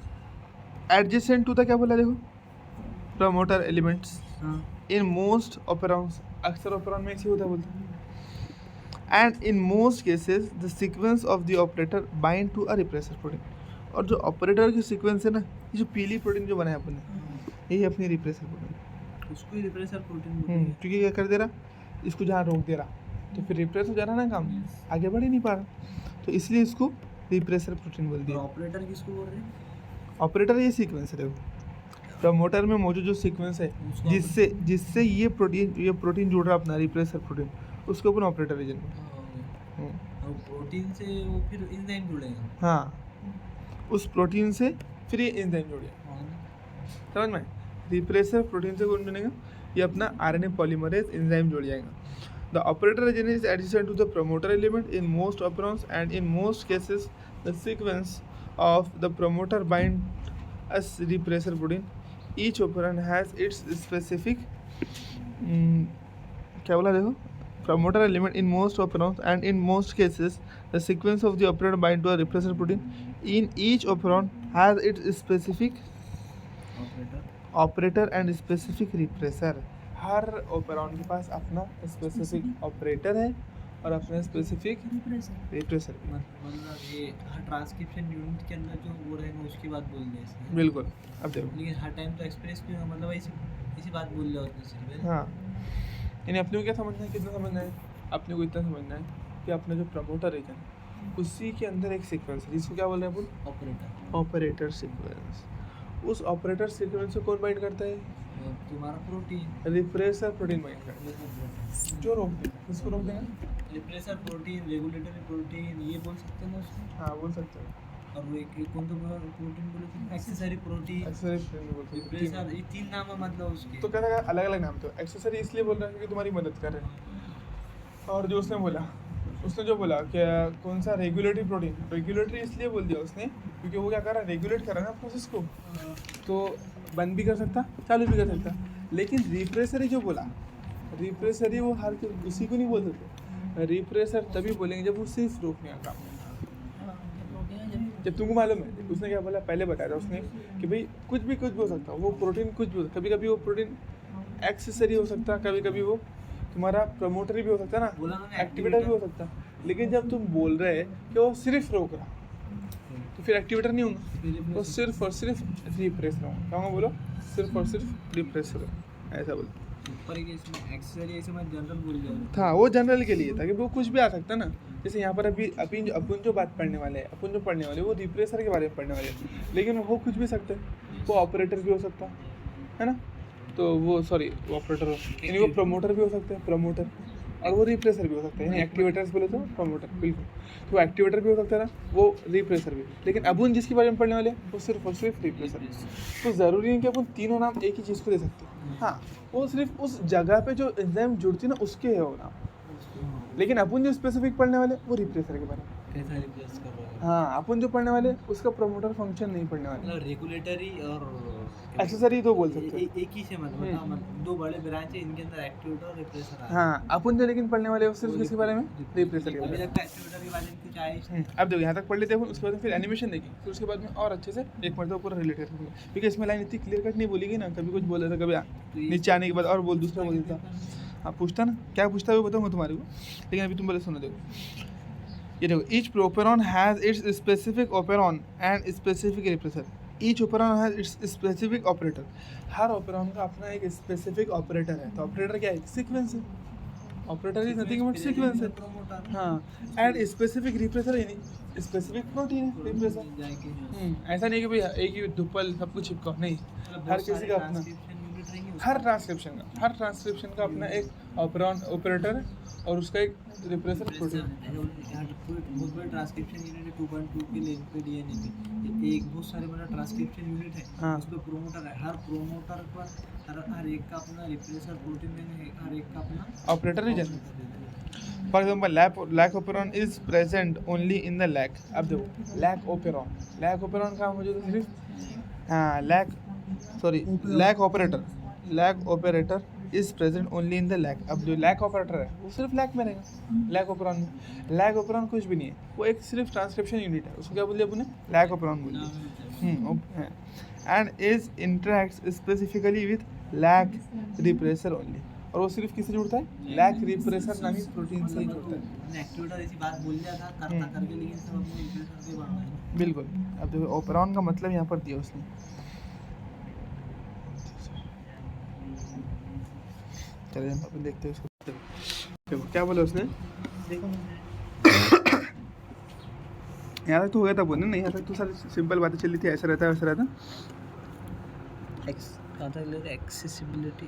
adjacent to the, क्या बोला देखो, promoter elements in most operons, अक्सर ऑपरॉन में ऐसे होता है बोलते हैं, and in most cases the sequence of the operator bind to a repressor protein. और जो ऑपरेटर की सीक्वेंस है ना, ये जो पीली प्रोटीन जो बनाया अपन ने, यही अपनी रिप्रेसर प्रोटीन, उसको ही रिप्रेसर प्रोटीन बोलते हैं, क्योंकि क्या कर दे रहा, इसको जहाँ रोक दे रहा तो फिर रिप्रेस हो जा रहा ना, काम आगे बढ़ ही नहीं पा रहा, तो इसलिए इसको रिप्रेसर प्रोटीन बोल दिया। ऑपरेटर किसको बोल रहे हैं, ऑपरेटर ये सीक्वेंस है देखो, प्रमोटर में मौजूद जो सीक्वेंस है जिससे ये प्रोटीन जुड़ रहा है अपना रिप्रेसर प्रोटीन, उसको अपन ऑपरेटर रीजन में, और प्रोटीन से वो फिर एंजाइम जुड़ेगा, हाँ उस प्रोटीन से फिर ये एंजाइम जुड़ेगा, समझ में। रिप्रेसर प्रोटीन से कौन जुड़ेगा, ये अपना आरएनए पॉलीमरेज एंजाइम जुड़ जाएगा। The operator region is adjacent to the promoter element in most operons and in most cases the sequence of the promoter bind a repressor protein. Each operon has its specific क्या बोला देखो, promoter element in most operons and in most cases the sequence of the operator bind to a repressor protein. In each operon has its specific operator and specific repressor. Her operon के पास अपना specific operator है और अपना specific repressor भी। मतलब ये हर transcription unit के अंदर जो वो रहेगा उसकी बात बोल दें इसमें, बिल्कुल। अब देखो लेकिन हर टाइम तो एक्सप्रेस भी मतलब इसी बात बोल रहे होते हैं सिर्फ, हाँ यानी अपने को क्या समझना है, कितना समझना है, अपने को इतना समझना है कि अपना जो प्रमोटर रीजन उसी के अंदर एक सीक्वेंस है जिसको क्या बोल रहे हैं अपन, ऑपरेटर सीक्वेंस। उस ऑपरेटर सीक्वेंस से कौन बाइंड करता है, तुम्हारा प्रोटीन, रिप्रेसर प्रोटीन बाइंड करता है, जो रोक देगा, इसको रोक देगा, रिप्रेसर प्रोटीन, रेगुलेटरी प्रोटीन, ये बोल सकते हैं ना उसको, हाँ बोल सकते हैं। और वो एक कौन सा प्रोटीन बोले थे, एक्सेसरी प्रोटीन, रिप्रेसर, ये 3 नाम है मतलब उसके। तो क्या था अलग अलग नाम, तो एक्सेसरी इसलिए बोल रहा है क्योंकि तुम्हारी मदद कर रहे हैं, और जो उसने जो बोला कि कौन सा रेगुलेटरी प्रोटीन, रेगुलेटरी इसलिए बोल दिया उसने क्योंकि वो क्या कर रहा है, रेगुलेट कर रहा है ना प्रोसेस को, तो बंद भी कर सकता, चालू भी कर सकता। लेकिन रिप्रेसरी जो बोला, रिप्रेसरी वो हर उसी को नहीं बोल सकते, रिप्रेसर तभी बोलेंगे जब वो सिर्फ रोकने का काम, जब तुमको मालूम है उसने क्या बोला, पहले बताया था उसने कि भाई कुछ भी हो सकता है, वो प्रोटीन कुछ भी हो सकता, कभी कभी वो प्रोटीन एक्सेसरी हो सकता है, कभी कभी वो तुम्हारा प्रमोटर भी हो सकता है ना, एक्टिवेटर भी हो सकता है। लेकिन जब तुम बोल रहे हैं कि वो सिर्फ रोक रहा तो फिर एक्टिवेटर नहीं होगा, वो सिर्फ और सिर्फ रिप्रेसर होगा, क्या बोलो, सिर्फ और सिर्फ रिप्रेसर, ऐसा बोलो। पर एक इसमें एक्सेसरी ऐसे मैं जनरल बोल गया था, वो जनरल के लिए था कि वो कुछ भी आ सकता ना। जैसे यहाँ पर अभी अभी अपन जो बात पढ़ने वाले हैं, अपन जो पढ़ने वाले हैं वो रिप्रेसर के बारे में पढ़ने वाले हैं, लेकिन वो कुछ भी सकते हैं। वो ऑपरेटर भी हो सकता है ना, तो वो सॉरी वो ऑपरेटर यानी वो प्रमोटर भी हो सकता है, प्रमोटर, और वो रिप्रेसर भी हो सकता है, यानी एक्टिवेटर्स बोले तो प्रमोटर, बिल्कुल। तो वो एक्टिवेटर भी हो सकता है ना, वो रिप्रेसर भी। लेकिन अपन जिसके बारे में पढ़ने वाले हैं वो सिर्फ और सिर्फ रिप्रेसर। तो ज़रूरी नहीं कि अपन तीनों नाम एक ही चीज़ को दे सकते हैं। हाँ, वो सिर्फ उस जगह पे जो एंजाइम जुड़ती है ना उसके है वो नाम। लेकिन अपन जो स्पेसिफिक पढ़ने वाले वो रिप्रेसर के बारे में। कैसा रिप्लेस कर रहा है? हाँ, अपन जो पढ़ने वाले उसका प्रमोटर फंक्शन नहीं पढ़ने वाले, मतलब रेगुलेटरी और एक्सेसरी तो बोल सकते हैं। एक ही से मतलब दो बड़े ब्रांच है, इनके अंदर एक्टिवेटर और रिप्लेसर है। हाँ, अपन जो लेकिन पढ़ने वाले वो सिर्फ किसके बारे में, रिप्रेसर के अभी बारे में। तक एक्टिवेटर के बारे में कुछ आया ही नहीं। अब देखो यहाँ तक पढ़ लेते हैं, उसके बाद फिर एनिमेशन देखें, फिर उसके बाद में और अच्छे से एक मरतबा पूरा रिलेट करेंगे, क्योंकि इसमें लाइन इतनी क्लियर कट नहीं बोलेगी ना, कभी कुछ बोल रहा था, कभी नीचे आने के बाद और बोल दूसरा बोल देता। हाँ, पूछता ना क्या पूछता है वो बताऊँगा तुम्हारे को, लेकिन अभी तुम पहले सुनो। देखो ये देखो, each operon has its specific operon and specific repressor. Each operon has its specific operator. Her operon का अपना एक स्पेसिफिक ऑपरेटर है। तो ऑपरेटर क्या है, सीक्वेंस है। Operator is nothing but sequence है। हाँ, एंड स्पेसिफिक रिप्रेसर यानी स्पेसिफिक प्रोटीन है रिप्रेसर। ऐसा नहीं कि भाई एक ही दुप्पल सब कुछ चिपका, नहीं, हर किसी का अपना, हर ट्रांसक्रिप्शन का अपना एक ऑपरेटर है और उसका एक रिप्रेसर प्रोटीन है। बहुत बड़े ट्रांसक्रिप्शन यूनिट है 2.2 के लेंथ पे डीएनए पे, एक बहुत सारे बड़ा ट्रांसक्रिप्शन यूनिट है। हाँ। उसमें प्रोमोटर है, हर प्रोमोटर पर हर एक का अपना रिप्रेसर प्रोटीन है, हर एक का अपना operator region. For example lac operon is present only in the lac. अब देखो लैक ओपेरॉन का मौजूद है सिर्फ, हाँ lac operator is present only in the lac. अब जो लैक ऑपरेटर है वो सिर्फ लैक में रहेगा, लैक ओपेरॉन कुछ भी नहीं है, वो एक सिर्फ ट्रांसक्रिप्शन यूनिट है। उसको क्या बोलिए अपने, लैक ओपेरॉन बोलिए। And is interact specifically with lac repressor only, और वो सिर्फ किससे जुड़ता है, लैक रिप्रेसर नामी प्रोटीन से ही जुड़ता है। मैंने एक्टिवेटर ऐसी बात बोल दिया था करता करके, लेकिन सब अपने रिप्रेसर पे बढ़ना है। बिल्कुल। अब देखो ओपेरॉन का मतलब यहाँ पर दिया उसने, चलिए हम अपन देखते हैं उसको। देखो क्या बोला उसने, देखो यहाँ तक तो हो गया था बोलने, नहीं यहाँ तक तो सारी सिंपल बातें चल रही थी, ऐसा रहता है वैसा रहता। एक्सेसिबिलिटी,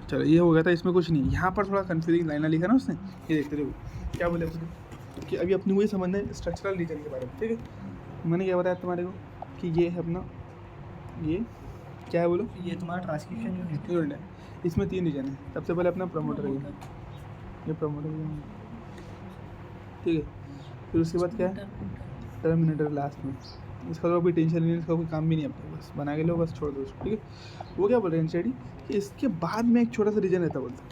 चलो ये हो गया था, इसमें कुछ नहीं। यहाँ पर थोड़ा कंफ्यूजिंग लाइन लिखा ना उसने, ये देखते रहो क्या बोले उसने कि अभी अपने को ये समझना है स्ट्रक्चरल रीजन के बारे में, ठीक है। मैंने क्या बताया तुम्हारे को कि ये है अपना, ये क्या है बोलो, ये तुम्हारा ट्रांसक्रिप्शन यूनिट है। इसमें 3 रीजन है। सबसे पहले अपना प्रमोटर रीजन, ये प्रमोटर रीजन, ठीक है। फिर उसके बाद क्या है, टर्मिनेटर लास्ट में। इसका तो कोई टेंशन नहीं है, इसका कोई काम भी नहीं है, अपने बस बना के लो, बस छोड़ दो उसको, ठीक है। वो क्या बोल रहे हैं एनसीडी कि इसके बाद में एक छोटा सा रीजन रहता, बोलता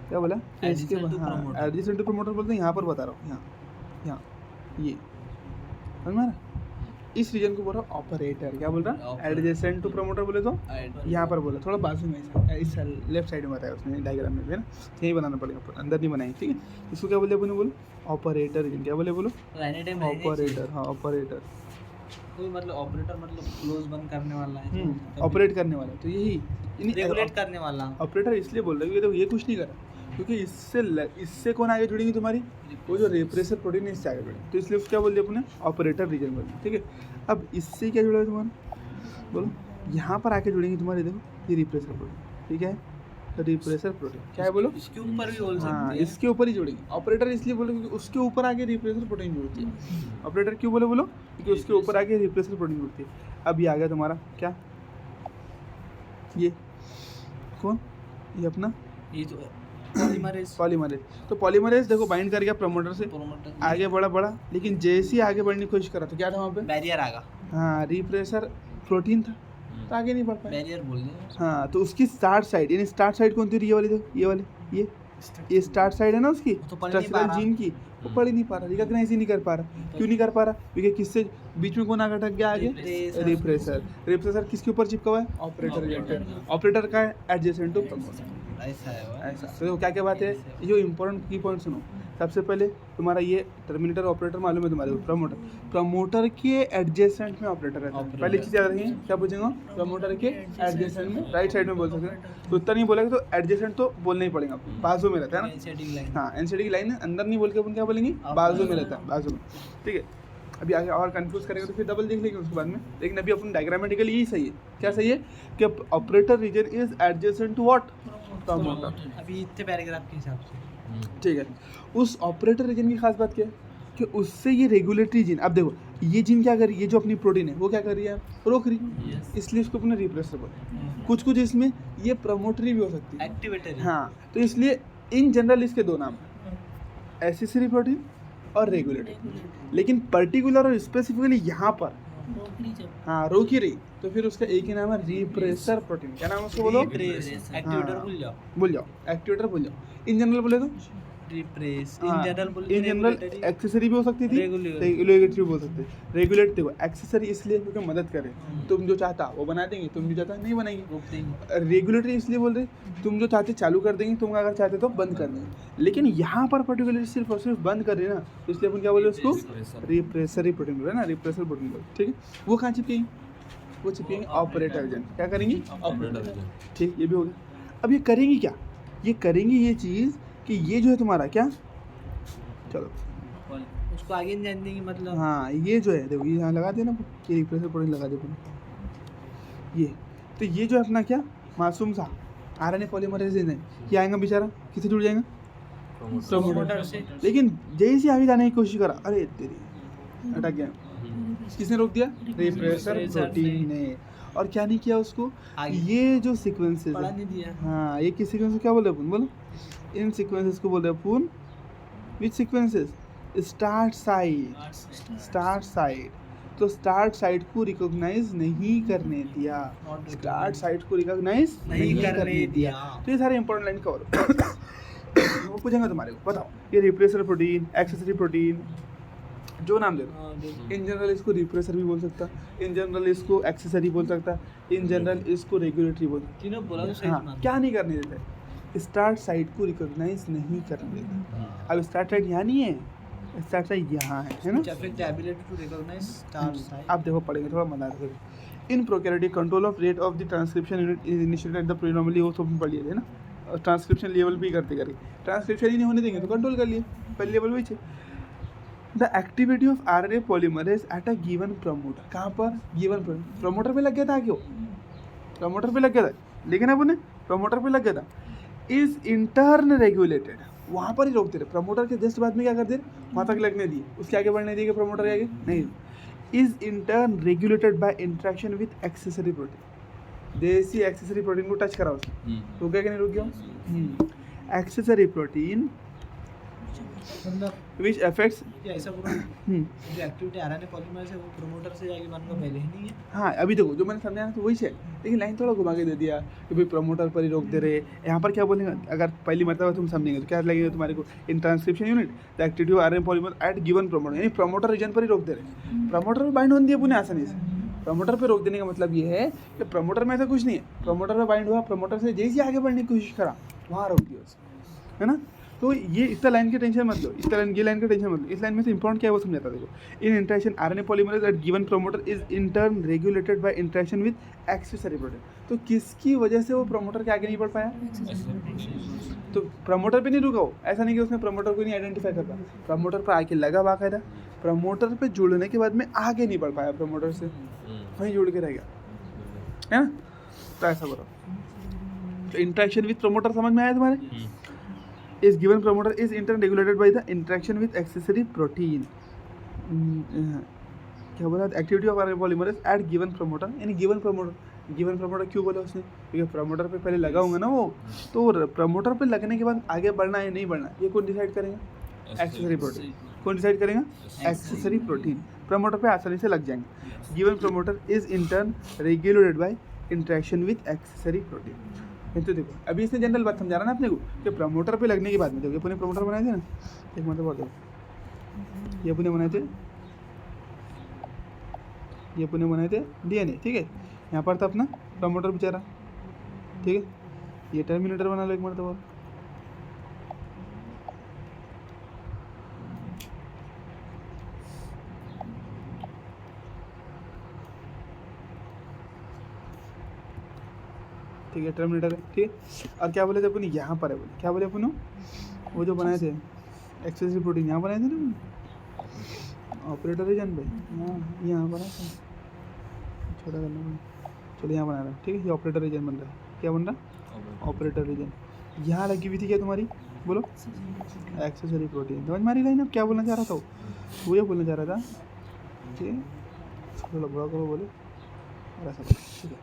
क्या बोला, इसके बाद एडजेसेंट टू प्रमोटर बोलते हैं। यहाँ पर बता रहा हूँ, यहाँ ये समझ में आ रहा है? इस रीजन को बोल रहा हूँ ऑपरेटर। क्या बोल रहा है, एडजेसेंट टू प्रमोटर बोले तो यहाँ पर बोला, थोड़ा बाजू में इस लेफ्ट साइड में बताया उसने डायग्राम में, है ना, यही बनाना पड़ेगा, अंदर नहीं बनाएंगे, ठीक है। इसको क्या बोले अपने, बोलो ऑपरेटर रीजन। क्या बोले, बोलो ऑपरेटर। हाँ, ऑपरेटर कोई मतलब ऑपरेटर मतलब क्लोज बंद करने वाला है, ऑपरेट करने वाला, तो यही रेगुलेट करने वाला। ऑपरेटर इसलिए बोल रहे हैं कि ये कुछ नहीं करा, क्योंकि इससे कौन आगे जुड़ेंगी तुम्हारी, वो जो रिप्रेसर प्रोटीन है इससे आगे जुड़ेंगे, तो इसलिए उसको क्या बोल दिया अपने, ऑपरेटर रीजन बोल दिया, ठीक है। अब इससे क्या जुड़ा है तुम्हारा, बोलो यहाँ पर आके जुड़ेंगी तुम्हारी, देखो ये रिप्रेसर प्रोटीन, ठीक है, रिप्रेसर प्रोटीन क्या है बोलो, इसके ऊपर भी बोल सकते हाँ, हैं, इसके ऊपर ही जुड़ेगी। ऑपरेटर इसलिए बोलो क्योंकि उसके ऊपर आगे रिप्रेसर प्रोटीन जुड़ती है। ऑपरेटर क्यों बोलो क्योंकि उसके ऊपर आगे रिप्रेसर प्रोटीन जुड़ती है। अब ये आ गया तुम्हारा क्या, ये कौन, ये अपना ये तो पॉलीमरेज। तो पॉलीमरेज देखो बाइंड कर गया प्रमोटर से, आगे बढ़ा, लेकिन जैसे ही आगे बढ़ने की कोशिश करा तो क्या था वहाँ पे, बैरियर आ गया। हाँ, रिप्रेसर प्रोटीन था, तो आगे नहीं बढ़ पाया, बैरियर बोल दिया। हाँ, तो उसकी स्टार्ट साइड, यानी स्टार्ट साइड कौन थी, ये वाली, देखो ये वाली, ये स्टार्ट साइड है ना उसकी स्ट्रक्चरल जीन की, वो पढ़ ही नहीं पा रहा, रिकॉग्नाइज ही नहीं कर पा रहा। क्यों नहीं कर पा रहा, क्योंकि किससे बीच में कौन आगे अटक गया, आगे रिप्रेसर किसके ऊपर चिपका हुआ है, ऑपरेटर का है एडजेसेंट टू प्रमोटर। ऐसा है वो। ऐसा तो क्या क्या बात है, ये जो इम्पोर्टेंट की पॉइंट सुनो, सबसे पहले तुम्हारा ये टर्मिनेटर ऑपरेटर मालूम है तुम्हारे को, प्रमोटर के एडजेसेंट में ऑपरेटर रहता है। पहली चीज़ याद रखिए, क्या पूछेंगे, प्रमोटर के एडजेसेंट में, राइट साइड में बोल सकते हैं। तो उतना नहीं बोलेगा तो एडजेसेंट तो बोलना ही पड़ेगा आपको, बाजू में रहता है ना। हाँ, एनसीडी की लाइन है, अंदर नहीं बोल के अपन क्या बोलेंगे, बाजू में रहता है, बाजू में, ठीक है। अभी आगे और कंफ्यूज करेंगे तो फिर डबल देख लेंगे उसके बाद में, लेकिन अभी अपन डायग्रामेटिकली यही सही है। क्या सही है कि operator region is adjacent to what, promoter. अभी इतने पैराग्राफ के हिसाब से ठीक है। उस ऑपरेटर रीजन की खास बात क्या है कि उससे ये रेगुलेटरी जीन, अब देखो ये जीन क्या कर रही है, ये जो अपनी प्रोटीन है वो क्या कर रही है, रोक रही है, इसलिए इसको अपने रिप्रेसर बोलते। कुछ इसमें ये प्रमोटरी भी हो सकती है, एक्टिवेटर। हाँ, तो इसलिए इन जनरल इसके दो नाम है, एसेसरी प्रोटीन और रेगुलेटरी। लेकिन पर्टिकुलर और स्पेसिफिकली यहाँ पर हाँ रोक ही रही, तो फिर उसका एक ही नाम है रिप्रेसर प्रोटीन। क्या नाम है उसको बोलो, एक्टिवेटर भूल जाओ, एक्टिवेटर भूल जाओ। इन जनरल बोले तो रिप्रेस, इन जनरल एक्सेसरी भी हो सकती थी, रेगुलेटरी भी बोल सकते। रेगुलेट देखो, एक्सेसरी इसलिए क्योंकि मदद करे, तुम जो चाहता वो बना देंगे, तुम जो चाहता नहीं बनाएंगे। रेगुलेटरी इसलिए बोल रहे तुम जो चाहते चालू कर देंगे, तुम अगर चाहते तो बंद कर देंगे। लेकिन यहाँ पर पर्टिकुलरली सिर्फ और सिर्फ बंद कर रहे ना, तो इसलिए अपन क्या बोले उसको, रिप्रेसरी प्रोटीन बोले ना, रिप्रेसर प्रोटीन बोले, ठीक है। वो कहाँ चिपकेंगे, वो चिपकेंगे ऑपरेटर जन। क्या करेंगे, ऑपरेटर, ठीक, ये भी हो गया। अब ये करेंगी क्या, ये करेंगी ये चीज़ कि ये जो है तुम्हारा क्या, चलो उसको आगे नहीं जान देंगे, मतलब हाँ ये जो है देखो, ये यहाँ लगा देना, ये रिप्रेसर प्रोटीन लगा दे अपन, ये तो ये जो है अपना क्या मासूम सा आरएनए पॉलीमरेज है, ये आएगा बेचारा, किससे जुड़ जाएगा, प्रमोटर से। लेकिन जैसे आगे जाने की कोशिश करा, अरे तेरी अटक गया, किसने रोक दिया, रिप्रेसर प्रोटीन ने। और क्या नहीं किया उसको, ये जो सीक्वेंसेस पढ़ा नहीं दिया, हाँ ये किस सीक्वेंस को क्या बोले अपन, बोलो इन सीक्वेंसेस को बोले अपन, विच सीक्वेंसेस, स्टार्ट साइड। तो स्टार्ट साइड को रिकॉग्नाइज नहीं करने दिया, स्टार्ट साइड को रिकॉग्नाइज नहीं करने दिया। तो ये सारे इंपॉर्टेंट लाइन कवर वो पूछेंगे तुम्हारे को, बताओ ये रिप्रेसर प्रोटीन, एक्सेसरी प्रोटीन, जो नाम दे दो। इन जनरल इसको रिप्रेसर भी बोल सकता, इन जनरल इसको एक्सेसरी बोल सकता, इन जनरल इसको रेगुलेटरी बोल सकता। तीनों बोला तो सही। हाँ, क्या नहीं करने देते, स्टार्ट साइड को रिकॉग्नाइज नहीं करने देते। अब स्टार्ट साइड यहाँ नहीं है, स्टार्ट साइड यहाँ है ना। आप देखो पढ़ेंगे थोड़ा मजा आता है। In prokaryotic control of rate of the transcription unit is initiated at the प्रीनॉर्मली, वो तो हम पढ़ लिए थे ना, ट्रांसक्रिप्शन लेवल भी करते ट्रांसक्रिप्शन ही नहीं होने देंगे तो कंट्रोल कर लिए, पहले लेवल वही है। The activity of RNA polymerase at a given promoter, कहाँ पर, गिवन प्रमोटर पे लग गया था, क्यों प्रमोटर पे लग गया था, लेकिन अब उन्हें प्रमोटर पे लग गया था, इज इंटर्न रेगुलेटेड, वहाँ पर ही रोकते रहे, प्रमोटर के जस्ट बाद में क्या करते रहे, वहाँ तक लगने दिए, उसके आगे बढ़ने दिए कि प्रमोटर के आगे नहीं। Is intern regulated by interaction with accessory protein, देसी एक्सेसरी प्रोटीन को टच करा उसने, रुक गया कि नहीं रुक गया, एक्सेसरी प्रोटीन which affects ऐसा पूरा जो एक्टिविटी आरएनए पॉलीमरेज है वो प्रमोटर से जाके बनना पहले ही नहीं है। हाँ अभी देखो जो मैंने समझाया तो वही है, लेकिन लाइन थोड़ा घुमा के दे दिया कि भाई प्रमोटर पर ही रोक दे रहे। यहाँ पर क्या बोलेंगे, अगर पहली मतलब तुम समझेंगे तो क्या लगेगा तुम्हारे को, in transcription unit the activity of RNA polymer at given promoter, यानी प्रमोटर रीजन पर ही रोक दे रहे, प्रमोटर पर बाइंड होने दिया पुणे आसानी से। प्रमोटर पे रोक देने का मतलब ये है कि प्रमोटर में ऐसा कुछ नहीं है, प्रमोटर पे बाइंड हुआ, प्रमोटर से जैसे आगे बढ़ने की कोशिश करा वहाँ रोक दिया उसको, है ना। तो ये इस लाइन की टेंशन मत लो, इस लाइन ये लाइन का टेंशन मत लो, इस लाइन में से इंपॉर्टेंट क्या है वो समझाता देखो। In interaction RNA polymerase at given promoter is in turn regulated by interaction with accessory protein. तो किसकी वजह से वो प्रमोटर के आगे नहीं बढ़ पाया, तो प्रमोटर पे नहीं रुका वो, ऐसा नहीं कि उसने प्रमोटर को नहीं आइडेंटिफाई कर पाया, प्रमोटर पर आके लगा बाकायदा, प्रमोटर पे जुड़ने के बाद में आगे नहीं बढ़ पाया, प्रमोटर से वहीं जुड़ के रह गया, है ना। तो ऐसा करो, तो इंट्रैक्शन विद प्रमोटर समझ में आया तुम्हारे, is given promoter is in turn regulated by the interaction with accessory protein। क्या बोला, activity of RNA polymerase at given promoter, यानी गिवन प्रमोटर क्यों बोला उसने, क्योंकि प्रमोटर पे पहले लगा होगा ना वो, तो प्रमोटर पे लगने के बाद आगे बढ़ना है नहीं बढ़ना ये कौन डिसाइड करेगा, एक्सेसरी प्रोटीन। कौन डिसाइड करेगा, एक्सेसरी प्रोटीन। प्रमोटर पे आसानी से लग जाएंगे। Given promoter is in turn regulated by interaction with accessory protein. तो देखो अभी इसने जनरल बात समझा रहा ना अपने को कि प्रमोटर पे लगने के बाद में, देखो ये अपने प्रमोटर बनाए थे ना, एक मतलब बहुत ये अपने बनाए थे डीएनए, ठीक है। यहाँ पर था अपना प्रमोटर बेचारा, ठीक है। ये टर्मिनेटर बना लो एक मतलब और, ठीक है, टर्मिनेटर है, ठीक है। और क्या बोले थे अपन, यहाँ पर है बोले, क्या बोले अपन वो जो बनाए थे एक्सेसरी प्रोटीन, यहाँ बनाए थे ना ऑपरेटर रीजन भाई, यहाँ बनाया था, छोटा करना, चलो यहाँ बना रहा है, ठीक है। ये ऑपरेटर रीजन बन रहा है, क्या बन रहा, ऑपरेटर रीजन। यहाँ लगी हुई थी क्या तुम्हारी, बोलो एक्सेसरी प्रोटीन। समझ मारी लाइन, अब क्या बोलना चाह रहा था वो ये बोलना चाह रहा था, ठीक है। चलो बुरा करो बोले और ऐसा बोलो, ठीक है।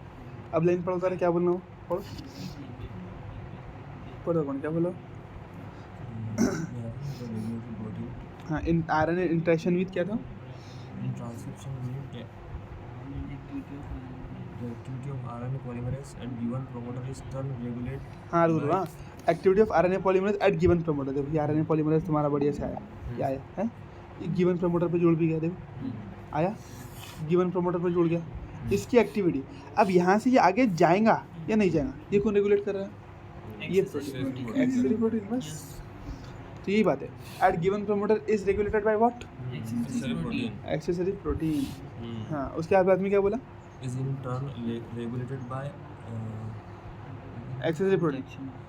अब लाइन पढ़ो तारे, क्या बोलना हो पढ़ो, पढ़ो कौन क्या बोलो। हाँ, इन आरएनए इंटरेक्शन विथ क्या था, transcription unit activity of RNA polymerase at given promoter is termed regulate. हाँ रुको, हाँ activity of RNA polymerase at given promoter. देखो ये आरएनए पॉलीमरेज तुम्हारा बढ़िया से आया, ये आया है, ये गिवन प्रमोटर पे जुड़ भी गया, देखो आया, गिवन प्रमोटर पे जुड़ गया, इसकी एक्टिविटी। अब यहाँ से ये आगे जाएगा या नहीं जाएगा, ये कौन रेगुलेट कर रहा है, ये एक्सेसरी प्रोटीन, बस। तो यही बात है, at given promoter is regulated by what, accessory protein. हाँ, उसके बाद में क्या बोला, Is in turn regulated by accessory protein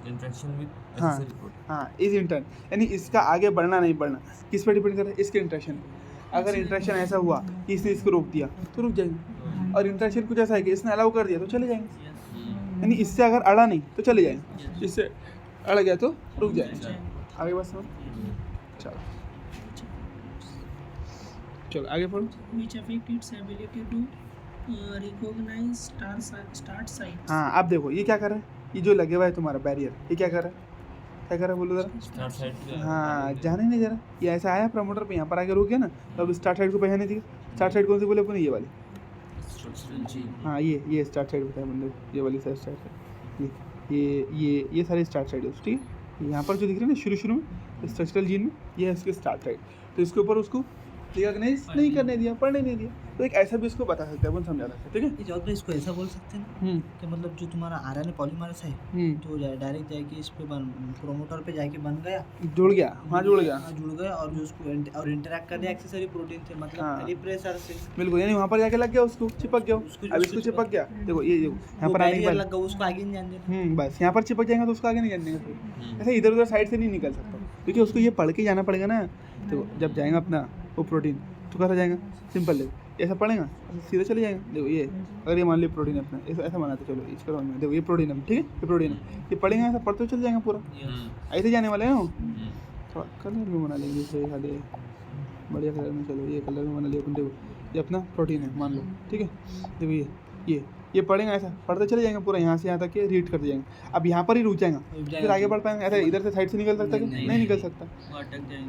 interaction with हाँ accessory protein. हाँ, इज इंटर्न, यानी इसका आगे बढ़ना नहीं बढ़ना किस पे डिपेंड कर रहा है, इसके इंटरेक्शन पे। अगर इंटरेक्शन ऐसा हुआ कि इसने इसको रोक दिया तो रुक जाएंगे, और इंटरेक्शन कुछ ऐसा है कि इसने अलाउ कर दिया तो चले जाएंगे, यानी इससे अगर अड़ा नहीं तो चले जाएंगे, इससे अड़ गया तो रुक जाएंगे। आगे बस समझ, चलो चलो आगे पढ़ो। which affect its ability to recognize start site. हाँ, अब देखो ये क्या कर रहा है, ये जो लगे हुआ है तुम्हारा बैरियर, ये क्या कर रहा है, क्या कर रहा है बोलो जरा। Start site पे हाँ, जाने नहीं जरा, ये ऐसा आया प्रमोटर पे, यहाँ पर आके रुक गया ना, तो अब स्टार्ट साइड को पहचाने दी। स्टार्ट साइड कौन सी बोले अपने, ये वाली, structural gene. हाँ ये स्टार्ट साइड बताया बंदे, ये वाली साइड स्टार्ट साइड, ये सारे स्टार्ट साइड है, ठीक है। यहाँ पर जो दिख रहे हैं ना शुरू में स्ट्रक्चरल जीन में, ये है इसके स्टार्ट साइड, तो इसके ऊपर उसको रिकॉग्नाइज नहीं करने दिया, पढ़ने नहीं दिया, तो एक ऐसा भी इसको बता सकते हैं, अपन समझा सकते हैं, ठीक है। इस जॉब पे इसको ऐसा बोल सकते हैं ना कि मतलब जो तुम्हारा आरएनए पॉलीमरेज है तो डायरेक्ट जाके इस पे प्रोमोटर पे जाके बन गया, जुड़ गया, हाँ जुड़ गया, जुड़ गया, और जो उसको और इंटरेक्ट कर दिया एक्सेसरी प्रोटीन से, मतलब हाँ। रिप्रेसर से, बिल्कुल, यानी वहाँ पर जाके लग गया, उसको चिपक गया, अब इसको चिपक गया, देखो ये देखो यहाँ पर आने के बाद लग गया, उसको आगे नहीं जाने देना। बस यहाँ पर चिपक जाएगा तो उसको आगे नहीं जाने देंगे, ऐसे इधर उधर साइड से नहीं निकल सकता, क्योंकि उसको ये पढ़ के जाना पड़ेगा ना। तो जब जाएगा अपना वो प्रोटीन तो कैसा जाएगा, सिंपल देखो ऐसा पढ़ेगा सीधे चले जाएगा। देखो ये अगर ये मान लो प्रोटीन अपना ऐसा बनाते चलो, इसका रॉन्ग में देखो ये प्रोटीन है, ठीक है, ये प्रोटीन है, ये पढ़ेंगे ऐसा पढ़ते चल जाएगा पूरा, ऐसे जाने वाले हैं ना। थोड़ा कलर में बना लेंगे, जैसे खाली बढ़िया कलर में, चलो ये कलर में बना लिया अपन। देखो ये अपना प्रोटीन है मान लो, ठीक है, देखो ये पढ़ेंगे ऐसा पढ़ते चले जाएंगे पूरा, यहाँ से यहाँ तक के रीड करते जाएंगे। अब यहाँ पर ही रुक जाएगा, फिर आगे बढ़ पाएंगे, ऐसा इधर से साइड से निकल सकता है, नहीं निकल सकता,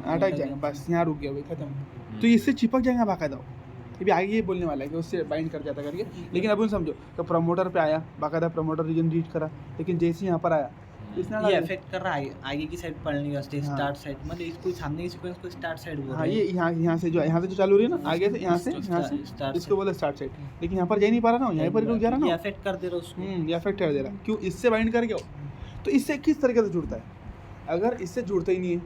अटक जाएगा, बस यहाँ रुक गया भाई, खत्म। तो इससे चिपक जाएगा बाकायदा, ये भी आगे ये बोलने वाला है कि उससे बाइंड कर जाता करके। लेकिन अब उन समझो तो प्रमोटर पे आया, बाकायदा प्रमोटर रीजन रीड करा, लेकिन जैसे यहाँ पर आया ये इफेक्ट कर रहा है आगे की साइड पढ़ने का, हाँ। स्टार्ट साइड, मतलब इसको सामने की सीक्वेंस को स्टार्ट साइड बोल हाँ, रहे ये हैं। यहाँ से जो चालू हो रही है ना, आगे से यहाँ से start इसको बोले स्टार्ट साइड, लेकिन यहाँ पर जा नहीं पा रहा ना, यहाँ पर ही रुक जा रहा ये ना, इफेक्ट कर दे रहा उसको। ये अफेक्ट कर दे रहा, क्यों, इससे बाइंड करके हो। तो इससे किस तरीके से जुड़ता है, अगर इससे जुड़ता ही नहीं है,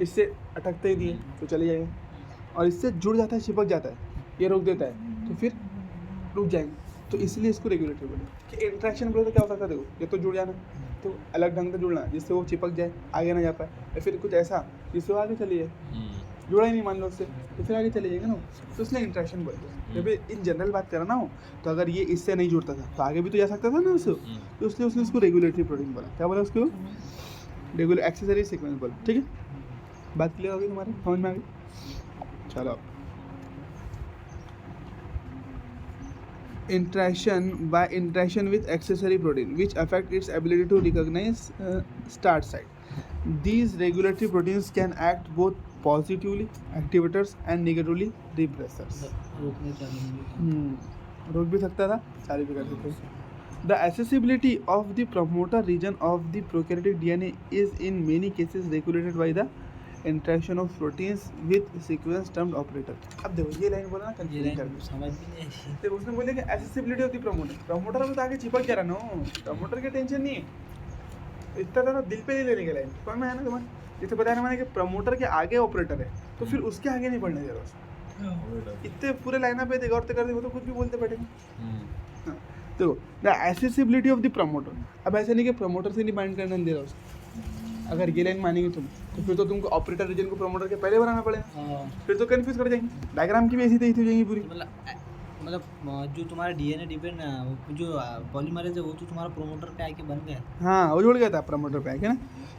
इससे अटकता ही नहीं है तो चले जाएगा, और इससे जुड़ जाता है, चिपक जाता है, ये रोक देता है तो फिर रुक जाएंगे। तो इसलिए इसको रेगुलेटरी बोले कि इंट्रैक्शन बोले तो क्या होता है, देखो ये तो जुड़ जाना, तो अलग ढंग से जुड़ना जिससे वो चिपक जाए, आगे ना जा पाए, या फिर कुछ ऐसा जिससे वो आगे चली जाए, जुड़ा ही नहीं मान लो उससे, तो फिर आगे चले जाएंगे ना, तो इसलिए इंट्रैक्शन बोलते हैं। जब इन जनरल बात करा ना हो, तो अगर ये इससे नहीं जुड़ता था तो आगे भी तो जा सकता था ना उससे, तो इसलिए उसने उसको रेगुलेटरी प्रोटीन बोला। क्या बोला उसको, रेगुलर एक्सेसरी सीक्वेंस बोला, ठीक है। बात क्लियर होगी तुम्हारी, समझ में आ गई। चलो, interaction with accessory protein which affect its ability to recognize start site. These regulatory proteins can act both positively activators and negatively repressors. रोक भी सकता था, चालू भी कर सकता था। The accessibility of the promoter region of the prokaryotic DNA is in many cases regulated by the interaction of proteins with sequence termed operator. अब देखो ये लाइन बोला ना, कंफ्यूजन कर समझ भी नहीं आई। देखो उसने बोले कि accessibility of the promoter, promoter में तो आगे चिपक जा रहा ना, प्रमोटर की टेंशन नहीं है, इतना ज़्यादा दिल पे नहीं लेने के लाइन। समझ में आया ना तुम्हें, जैसे बताया ना मैंने कि प्रमोटर के आगे ऑपरेटर है, तो फिर उसके आगे नहीं बढ़ने दे रहा उसको, इतने पूरे लाइन पे गौर कर दे, वो तो कुछ भी बोलते बैठेंगे। हाँ, देखो the accessibility of the promoter. अब ऐसा नहीं कि प्रमोटर से नहीं बाइंड करना दे रहा उसको। अगर ये लाइन मानेंगे तुम तो फिर तो तुमको ऑपरेटर रीजन को प्रमोटर के पहले बनाना पड़ेगा, फिर तो कंफ्यूज कर जाएंगे। डायग्राम की भी ऐसी तैसी हो जाएंगी पूरी। मतलब जो तुम्हारा डीएनए डिपेंड जो पॉलीमरेज है वो तो तुम्हारा प्रोमोटर पे आके बन गया। हाँ वो जुड़ गया था प्रमोटर पे आके ना।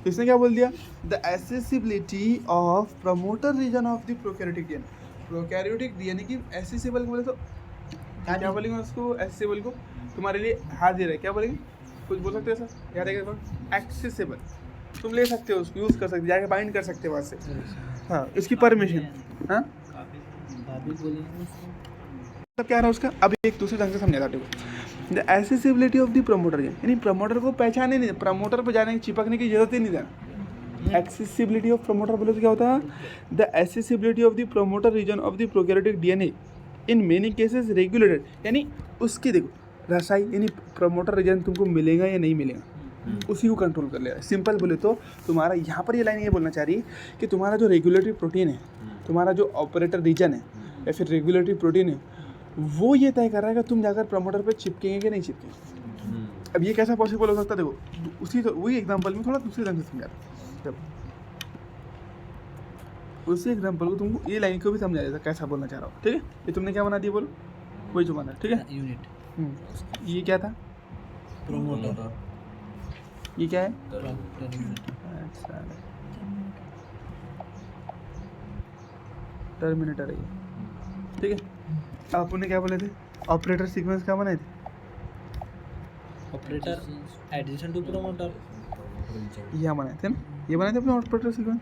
तो इसने क्या बोल दिया, the accessibility of promoter region of the prokaryotic DNA. Prokaryotic DNA की एसेसिबल बोले तो क्या बोलेंगे उसको, एसेसिबल को तुम्हारे लिए हाजिर है, क्या बोलेंगे, कुछ बोल सकते हो ऐसा याद है? एक्सेसिबल तुम ले सकते हो उसको, यूज़ कर सकते हो, जाके बाइंड कर सकते हो वहाँ से। हाँ इसकी परमिशन, हाँ मतलब क्या रहा उसका। अब एक दूसरे ढंग से समझा था the accessibility of the promoter, यानी प्रमोटर को पहचाने नहीं, प्रमोटर पर जाने चिपकने की जरूरत ही नहीं देना। एक्सेसिबिलिटी ऑफ प्रमोटर बोले तो क्या होता है, the accessibility of the promoter region of the prokaryotic DNA in many cases regulated, यानी उसकी देखो रसाई यानी प्रमोटर रीजन तुमको मिलेगा या नहीं मिलेगा, उसी को कंट्रोल कर लेगा। सिंपल बोले तो तुम्हारा यहाँ पर ये लाइन ये बोलना चाह रही है कि तुम्हारा जो रेगुलेटरी प्रोटीन है, तुम्हारा जो ऑपरेटर रीजन है या फिर रेगुलेटरी प्रोटीन है, वो ये तय कर रहा है कि तुम जाकर प्रमोटर पे चिपकेंगे कि नहीं चिपकेंगे। अब ये कैसा पॉसिबल हो सकता है, देखो उसी तो वही एग्जांपल में थोड़ा दूसरे ढंग से समझा रहा हूं। उसी एग्जांपल को तुमको ये लाइन को भी समझा देता कैसा बोलना चाह रहा हूँ, ठीक है। ये तुमने क्या बना दिया बोलो, वही जो बना, ठीक है। यूनिट ये क्या था, प्रोमोटर, ये क्या है, टर्मिनेटर है ये, ठीक है। अब अपने क्या बोले थे, ऑपरेटर सीक्वेंस क्या बनाए थे, ऑपरेटर एडिशन टू प्रोमोटर, ये बनाए थे ना, ये बनाए थे अपने ऑपरेटर सीक्वेंस।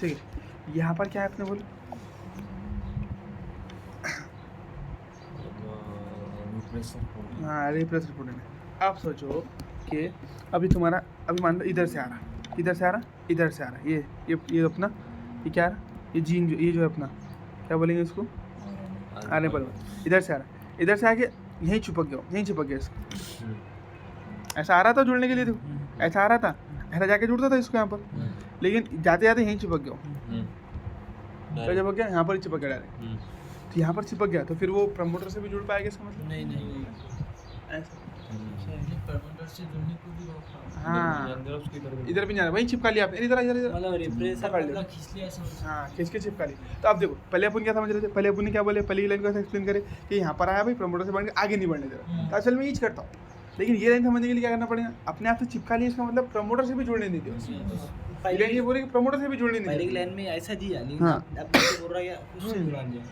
ठीक है, यहाँ पर क्या है अपने बोले, हाँ रिप्रेसर प्रोटीन है। अब सोचो कि अभी तुम्हारा अभी मान लो इधर से आ रहा, इधर से आ रहा, इधर से आ रहा, ये अपना ये क्या आ रहा, ये जीन जो ये जो है अपना क्या बोलेंगे इसको, आने पर इधर से आ रहा, इधर से आके यहीं चिपक गया, यहीं चिपक गया इसको। ऐसा आ रहा था जुड़ने के लिए, देखो ऐसा आ रहा था, ऐसा जाके जुड़ता था इसको यहाँ पर, लेकिन जाते जाते यहीं चिपक गया, तो चिपक गया यहाँ पर ही चिपक गया डायरेक्ट। तो यहाँ पर चिपक गया तो फिर वो प्रमोटर से भी जुड़ पाएगा, इसका मतलब नहीं ऐसा, प्रमोटर से जुड़ने को भी हाँ इधर भी जाना, वहीं चिपका लिया आपने, इधर इधर मतलब रिप्रेसर पकड़ लिया, खींच लिया ऐसा। हाँ खींच के चिपका लिया। तो अब देखो पहले अपन क्या समझ रहे थे, पहले अपन ने क्या बोले, पहले लाइन को ऐसा एक्सप्लेन करे कि यहाँ पर आया भाई प्रमोटर से बढ़ के आगे नहीं बढ़ने दे रहा, तो असल में ईच करता हूँ, लेकिन ये लाइन समझने के लिए क्या करना पड़ेगा, अपने आप से चिपका लिया, इसका मतलब प्रमोटर से भी जुड़ने नहीं दिया। ये बोले कि प्रमोटर से भी जुड़ने नहीं पहले की दिया, लाइन में ऐसा दिया, लेकिन हाँ। अब जैसे बोल रहा है उससे जुड़ा दिया,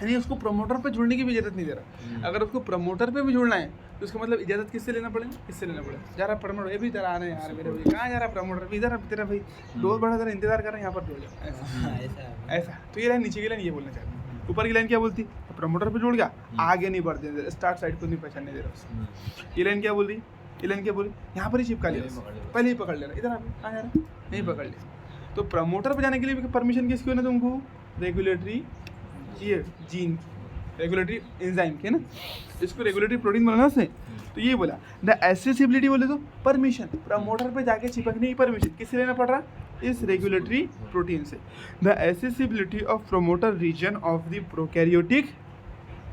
यानी उसको प्रमोटर पे जुड़ने की भी इजाज़त नहीं दे रहा। अगर उसको प्रमोटर पे भी जुड़ना है तो उसका मतलब इजाज़त किससे लेना पड़ेगा, इससे लेना पड़ेगा। जा रहा प्रमोटर, ये भी इधर आ रहे हैं यार मेरे भाई, कहाँ जा रहा प्रमोटर भी, इधर तेरा भाई दोस्त बड़ा तेरा इंतजार कर रहे हैं, यहाँ पर जुड़ जा, ऐसा ऐसा। तो ये लाइन नीचे की लाइन ये बोलना चाहती है, ऊपर की लाइन क्या बोलती है, प्रमोटर पे जुड़ गया आगे नहीं बढ़ते दे, स्टार्ट साइड को नहीं पहचानने दे रहा उसको। ये लाइन क्या बोल रही, ये लाइन क्या बोली, यहाँ पर ही चिपका लिया, पहले ही पकड़ ले रहा, इधर आ जा रहा, नहीं पकड़ लिया। तो प्रमोटर पे जाने के लिए परमिशन किसकी होना, तुमको रेगुलेटरी ये जीन रेगुलेटरी एंजाइम के ना, इसको रेगुलेटरी प्रोटीन बनाना से। तो ये बोला द एसेसिबिलिटी बोले तो परमिशन, प्रमोटर पे जाके चिपकने की परमिशन किससे लेना पड़ रहा, इस रेगुलेटरी प्रोटीन से। The accessibility of promoter region of the prokaryotic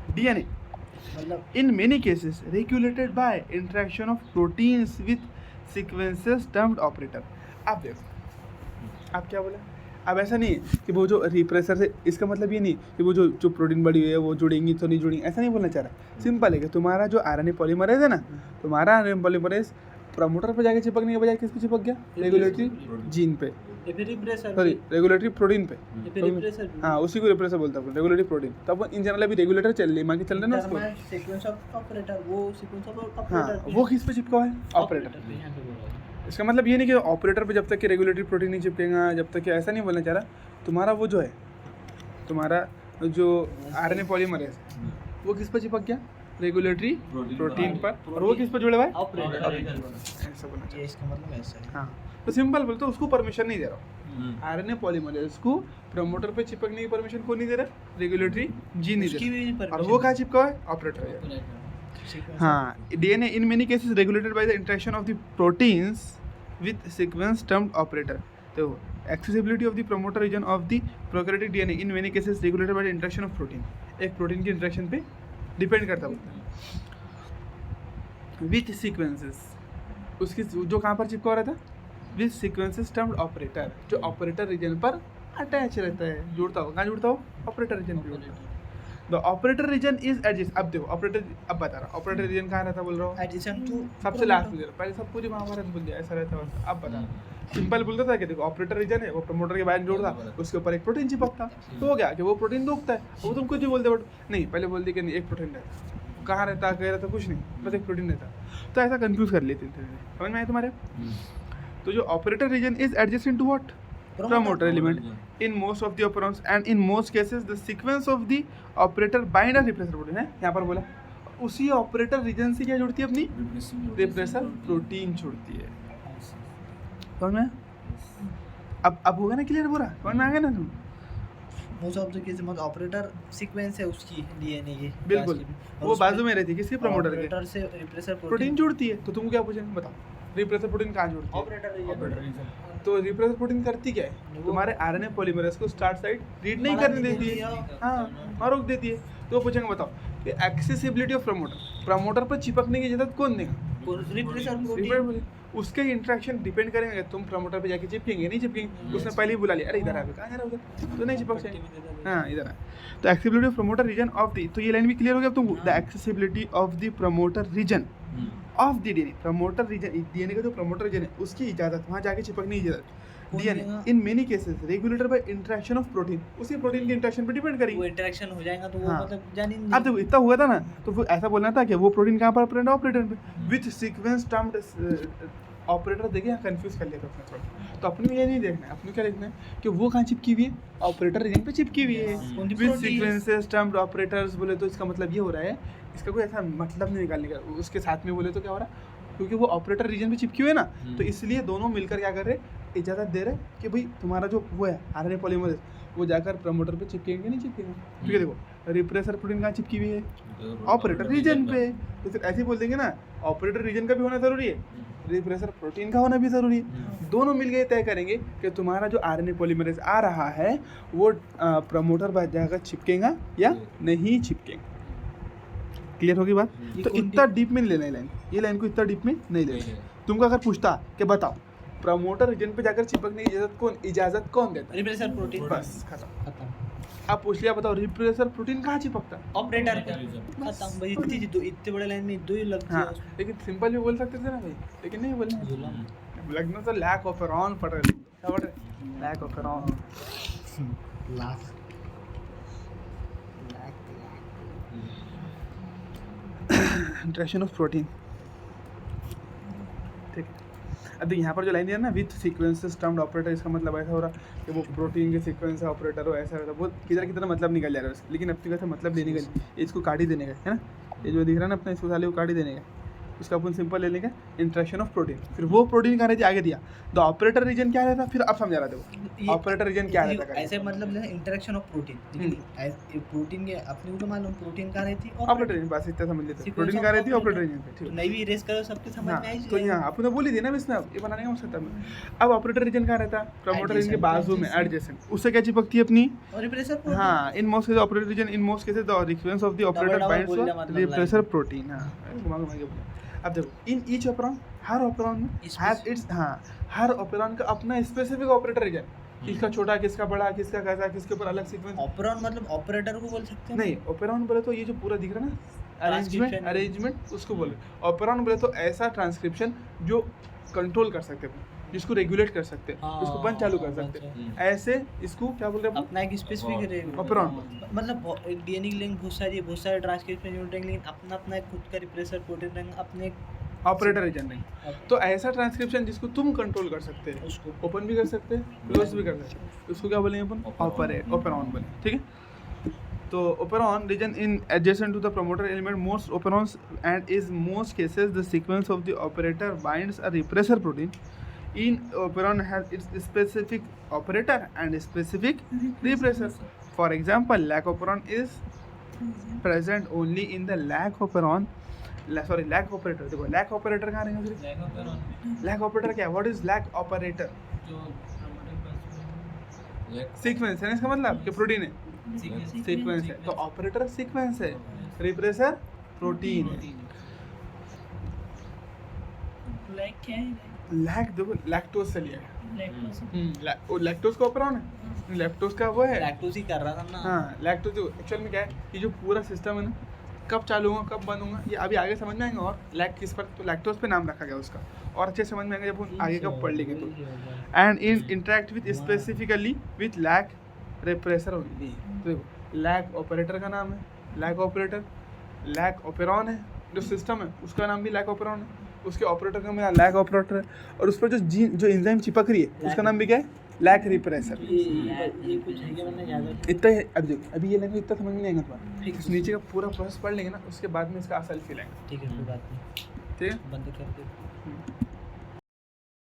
DNA मतलब in many cases regulated by interaction of proteins with sequences termed operator। अब देखो अब क्या बोला, अब ऐसा नहीं है कि वो जो रिप्रेसर से, इसका मतलब ये नहीं कि वो जो प्रोटीन बड़ी हुई है वो जुड़ेंगी तो नहीं जुड़ेंगी, ऐसा नहीं बोलना चाह रहा। सिंपल है कि तुम्हारा जो आरएनए पॉलीमरेज है ना, तुम्हारा आरएनए पॉलीमरेज प्रमोटर पे जाके चिपकने के बजाय किस पे चिपक गया, रेगुलेटरी जीन पे, सॉरी रेगुलेटरी प्रोटीन पे, हाँ उसी को रिप्रेसर बोलता है, रेगुलेटरी प्रोटीन। तो अब इन जनरल अभी रेगुलेटर चल रही है, मान के चल रहे ना उसको, सीक्वेंस ऑफ ऑपरेटर, वो सीक्वेंस ऑफ हाँ ऑपरेटर वो किस पे चिपका है, ऑपरेटर। इसका मतलब ये नहीं कि ऑपरेटर पे जब तक कि रेगुलेटरी प्रोटीन नहीं चिपकेगा, जब तक कि ऐसा नहीं बोलना चाह रहा। तुम्हारा वो जो है, तुम्हारा जो आरएनए पॉलीमरेज वो किस पर चिपक गया, रेगुलेटरी प्रोटीन पर, और वो किस पर जुड़े हुआ है, ऑपरेटर। ऐसा बोलना चाहिए। इसका मतलब ऐसा है, हाँ तो सिंपल बोलते तो उसको परमिशन नहीं दे रहा, आरएनए पॉलीमरेज को प्रमोटर पे चिपकने की परमिशन कौन नहीं दे रहा, रेगुलेटरी जीन नहीं दे रहा, और वो कहाँ चिपका है, ऑपरेटर। हाँ DNA in many cases regulated by the interaction of the proteins with sequence termed operator. तो accessibility of the promoter region of the prokaryotic DNA in many cases regulated by the interaction of protein, एक protein की interaction पे depend करता है with sequences, उसकी जो कहाँ पर चिपका रहता है, विथ सीक्वेंसेस टर्म्ड ऑपरेटर, जो ऑपरेटर रीजन पर अटैच रहता है, जुड़ता हो, कहाँ जुड़ता हो, ऑपरेटर रीजन पे जुड़ता है। The operator region is adjust, अब देखो ऑपरेटर, अब बता रहा ऑपरेटर रीजन कहाँ रहता बोल रहा हूँ, एडिशन टू सबसे लास्ट में, पहले सब पूरी महाभारत बोल दिया ऐसा रहता है, अब बता सिंपल बोलता था कि देखो ऑपरेटर रीजन है, वो प्रमोटर के बाहर जोड़ता, उसके ऊपर एक प्रोटीन चिपकता, तो हो गया कि वो प्रोटीन रोकता है, वो तुम कुछ भी बोलते बट नहीं, पहले बोल दिया कि नहीं एक प्रोटीन रहता, कहाँ रहता, कह रहता, कुछ नहीं, बस एक प्रोटीन रहता, तो ऐसा कंफ्यूज कर लेते थे, समझ में आया तुम्हारे। तो जो operator region is adjacent to what, promoter element in most of the operons and in most cases the sequence of the operator bind a repressor protein है, यहाँ पर बोला उसी ऑपरेटर रीजन से क्या जुड़ती है अपनी रिप्रेसर प्रोटीन जुड़ती है, समझ में। अब होगा ना क्लियर पूरा, समझ में आ गया ना तुम। मोस्ट ऑफ द केस मतलब ऑपरेटर सीक्वेंस है उसकी डीएनए की, बिल्कुल वो बाजू में रहती है किसके, प्रमोटर के, ऑपरेटर से रिप्रेसर प्रोटीन जुड़ती है। तो तुम क्या पूछेंगे बताओ, रिप्रेसर प्रोटीन कहाँ जुड़ती है, ऑपरेटर रीजन। तो रिप्रेसर प्रोटीन करती क्या है, तुम्हारे आरएनए पॉलीमरेज को स्टार्ट साइट रीड नहीं करने देती है, हाँ रोक देती है। तो पूछेंगे बताओ कि एक्सेसिबिलिटी ऑफ प्रमोटर, प्रमोटर पर चिपकने की इजाजत कौन देगा, रिप्रेसर प्रोटीन। उसके इंटरेक्शन डिपेंड करेंगे, तुम प्रमोटर पे जाके चिपकेंगे नहीं चिपकेंगे, उसने पहले ही बुला लिया अरे इधर आ, कहाँ जा रहा उधर, तो नहीं चिपक जाएंगे, हाँ इधर आ। तो accessibility of promoter region of the, तो ये लाइन भी क्लियर हो गया अब तुमको, the accessibility of the promoter region of the DNA, promoter region DNA का जो प्रमोटर रीजन है उसकी इजाजत, वहाँ जाके चिपकने की इजाजत, DNA in many cases regulated bye interaction of protein, उसी प्रोटीन के इंटरेक्शन पे डिपेंड करेगी, वो इंटरेक्शन हो जाएगा तो वो हाँ। मतलब जान ही नहीं। अब देखो इतना हुआ था ना, तो वो ऐसा बोलना था कि वो प्रोटीन कहाँ पर प्रेजेंट है, ऑपरेटर पे, विथ सीक्वेंस टर्म्ड ऑपरेटर, देखिए यहाँ कंफ्यूज कर लिया था अपने थोड़ा, तो अपने ये नहीं देखना है, अपने क्या लिखना है कि वो कहाँ चिपकी हुई है, ऑपरेटर रीजन पे चिपकी हुई है, विथ सीक्वेंसेस टर्म्ड ऑपरेटर्स बोले तो इसका मतलब ये हो रहा है, इसका कोई ऐसा मतलब नहीं निकालने का, उसके साथ में बोले तो क्या हो रहा है, क्योंकि वो ऑपरेटर रीजन पे चिपकी हुई है ना, तो इसलिए दोनों मिलकर क्या कर रहे, इजाज़त दे रहे कि भाई तुम्हारा जो वो है आरएनए पॉलीमरेज वो जाकर प्रमोटर पे चिपकेंगे नहीं चिपकेंगे, क्योंकि देखो रिप्रेसर प्रोटीन कहाँ चिपकी हुई है, ऑपरेटर रीजन पे, तो फिर ऐसे ही बोल देंगे ना ऑपरेटर रीजन का भी होना जरूरी है, रिप्रेसर प्रोटीन का होना भी जरूरी है, दोनों मिलकर तय करेंगे कि तुम्हारा जो आरएनए पॉलीमरेज आ रहा है वो प्रमोटर पर जाकर चिपकेगा या नहीं चिपकेगा। क्लियर होगी बात। तो इतना डीप में नहीं लेना है लाइन, ये लाइन को इतना डीप में नहीं लेना। तुमको अगर पूछता कि बताओ प्रमोटर रीजन पे जाकर चिपकने की इजाजत कौन देता है, रिप्रेसर प्रोटीन, बस खत्म। आप पूछ लिया बताओ रिप्रेसर प्रोटीन कहाँ चिपकता है, ऑपरेटर पे खत्म भाई। इतने बड़े लाइन में दो ही लगती है। हाँ, लेकिन सिंपल भी बोल सकते थे ना भाई, लेकिन नहीं बोलना, लगना तो लैक ऑफ ऑन पढ़ रहे, lac off on lac interaction of protein. ठीक, अब यहाँ पर जो लाइन दिया ना विथ सीक्वेंसेस टर्म्ड ऑपरेटर, इसका मतलब ऐसा हो रहा कि वो प्रोटीन के सीक्वेंस है ऑपरेटर हो, ऐसा रहता, वो किधर की तरह मतलब निकल जा रहा है, लेकिन अब तो मतलब लेने का, इसको काट ही देने का है ना, ये जो दिख रहा है ना अपना, इसको साले को काट ही देने का, इसका अपन सिंपल ले लेंगे इंटरेक्शन ऑफ प्रोटीन। फिर वो प्रोटीन कहाँ रहती है आगे दिया, द ऑपरेटर रीजन क्या रहता, फिर अब समझा रहा देखो ऑपरेटर रीजन क्या रहता है, ऐसे मतलब इंटरेक्शन ऑफ प्रोटीन, लेकिन प्रोटीन के अपने को तो मालूम प्रोटीन कहाँ रहती है, ऑपरेटर रीजन, बस इतना समझ लेते हैं प्रोटीन कहाँ रहती है ऑपरेटर रीजन पे। ठीक, नहीं भी इरेज करो सबके समझ में आई। तो यहाँ आपने बोली थी ना इसमें, ये बनाने का मकसद था। अब ऑपरेटर रीजन कहाँ रहता है, प्रमोटर रीजन के बाजू में एडजेसेंट, उससे क्या चिपकती है अपनी, और रिप्रेसर प्रोटीन। हाँ, in most cases operator region, in most cases the sequence of the operator binds to repressor protein. हाँ, घुमा घुमा के बोला। अब देखो इन ईच ऑपरेरॉन, हर ऑपरेरॉन में हैज इट्स, हाँ, हर ऑपरेरॉन का अपना स्पेसिफिक ऑपरेटर रीजन, किसका छोटा किसका बड़ा किसका कैसा, किसके ऊपर अलग सीक्वेंस। ऑपरेरॉन मतलब ऑपरेटर को बोल सकते हैं, नहीं ऑपरेरॉन बोले तो ये जो पूरा दिख रहा है ना अरेंजमेंट उसको बोले। ऑपरेरॉन बोले तो ऐसा ट्रांसक्रिप्शन जो कंट्रोल कर सकते हैं, जिसको रेगुलेट कर सकते हैं, उसको बंद चालू कर सकते हैं, ऐसे इसको क्या बोल रहे हैं अपना एक स्पेसिफिक ऑपरेरॉन। मतलब डीएनए की लिंक बहुत सारे ट्रांसक्रिप्शन यूनिट रहेंगे, लेकिन अपना अपना एक खुद का रिप्रेसर प्रोटीन रहेंगे, अपने ऑपरेटर रीजन नहीं। तो ऐसा ट्रांसक्रिप्शन जिसको तुम कंट्रोल कर सकते हैं, उसको ओपन भी कर सकते हैं, क्लोज भी कर सकते हैं, उसको क्या बोलेंगे अपन, ऑपरेरॉन बोले। ठीक है, तो operon region in adjacent to the promoter element, most operons and is most cases the sequence of the operator binds a repressor protein. In operon has its specific operator and specific repressor. For example, lac operon is present only in the lac operon, lac operator। देखो lac operator कहाँ रहेगा फिर, lac operator क्या है, what is lac operator, sequence है ना, इसका मतलब कि प्रोटीन है, सीक्वेंस है। तो ऑपरेटर सीक्वेंस है, रिप्रेसर प्रोटीन है। लैक क्या है? लैक देखो लैक्टोज से लिया है। लैक्टोज। लैक्टोज का ऑपरेशन है, लैक्टोज का वो है। लैक्टोज ही कर रहा था ना। हाँ लैक्टोज एक्चुअल में क्या है, ये जो पूरा सिस्टम है ना, कब चालू होगा कब बंद होगा ये अभी आगे समझ में आएगा। और लैक किस पर, तो लैक्टोज पे नाम रखा गया उसका, और अच्छे समझ में आएगा जब हम आगे का पढ़ लेंगे तो। And in interact with specifically with lac repressor only. तो देखो लैक ऑपरेटर का नाम है, लैक ऑपरेटर, लैक ऑपेरॉन है जो सिस्टम है उसका नाम भी लैक ऑपेरॉन है, उसके ऑपरेटर का नाम लैक ऑपरेटर है, और उस पर जो जीन जो एंजाइम चिपक रही है उसका नाम भी क्या है, लैक रिप्रेसर। ये कुछ है क्या, मैंने याद है। इतना ही अब देखो, अभी ये लैंग्वेज इतना समझ में नहीं आएगा तुम्हारा, इस नीचे का पूरा प्रोसेस पढ़ लेंगे ना, उसके बाद में इसका असल फील आएगा। ठीक है, कोई बात नहीं, ठीक है। बंद कर दो।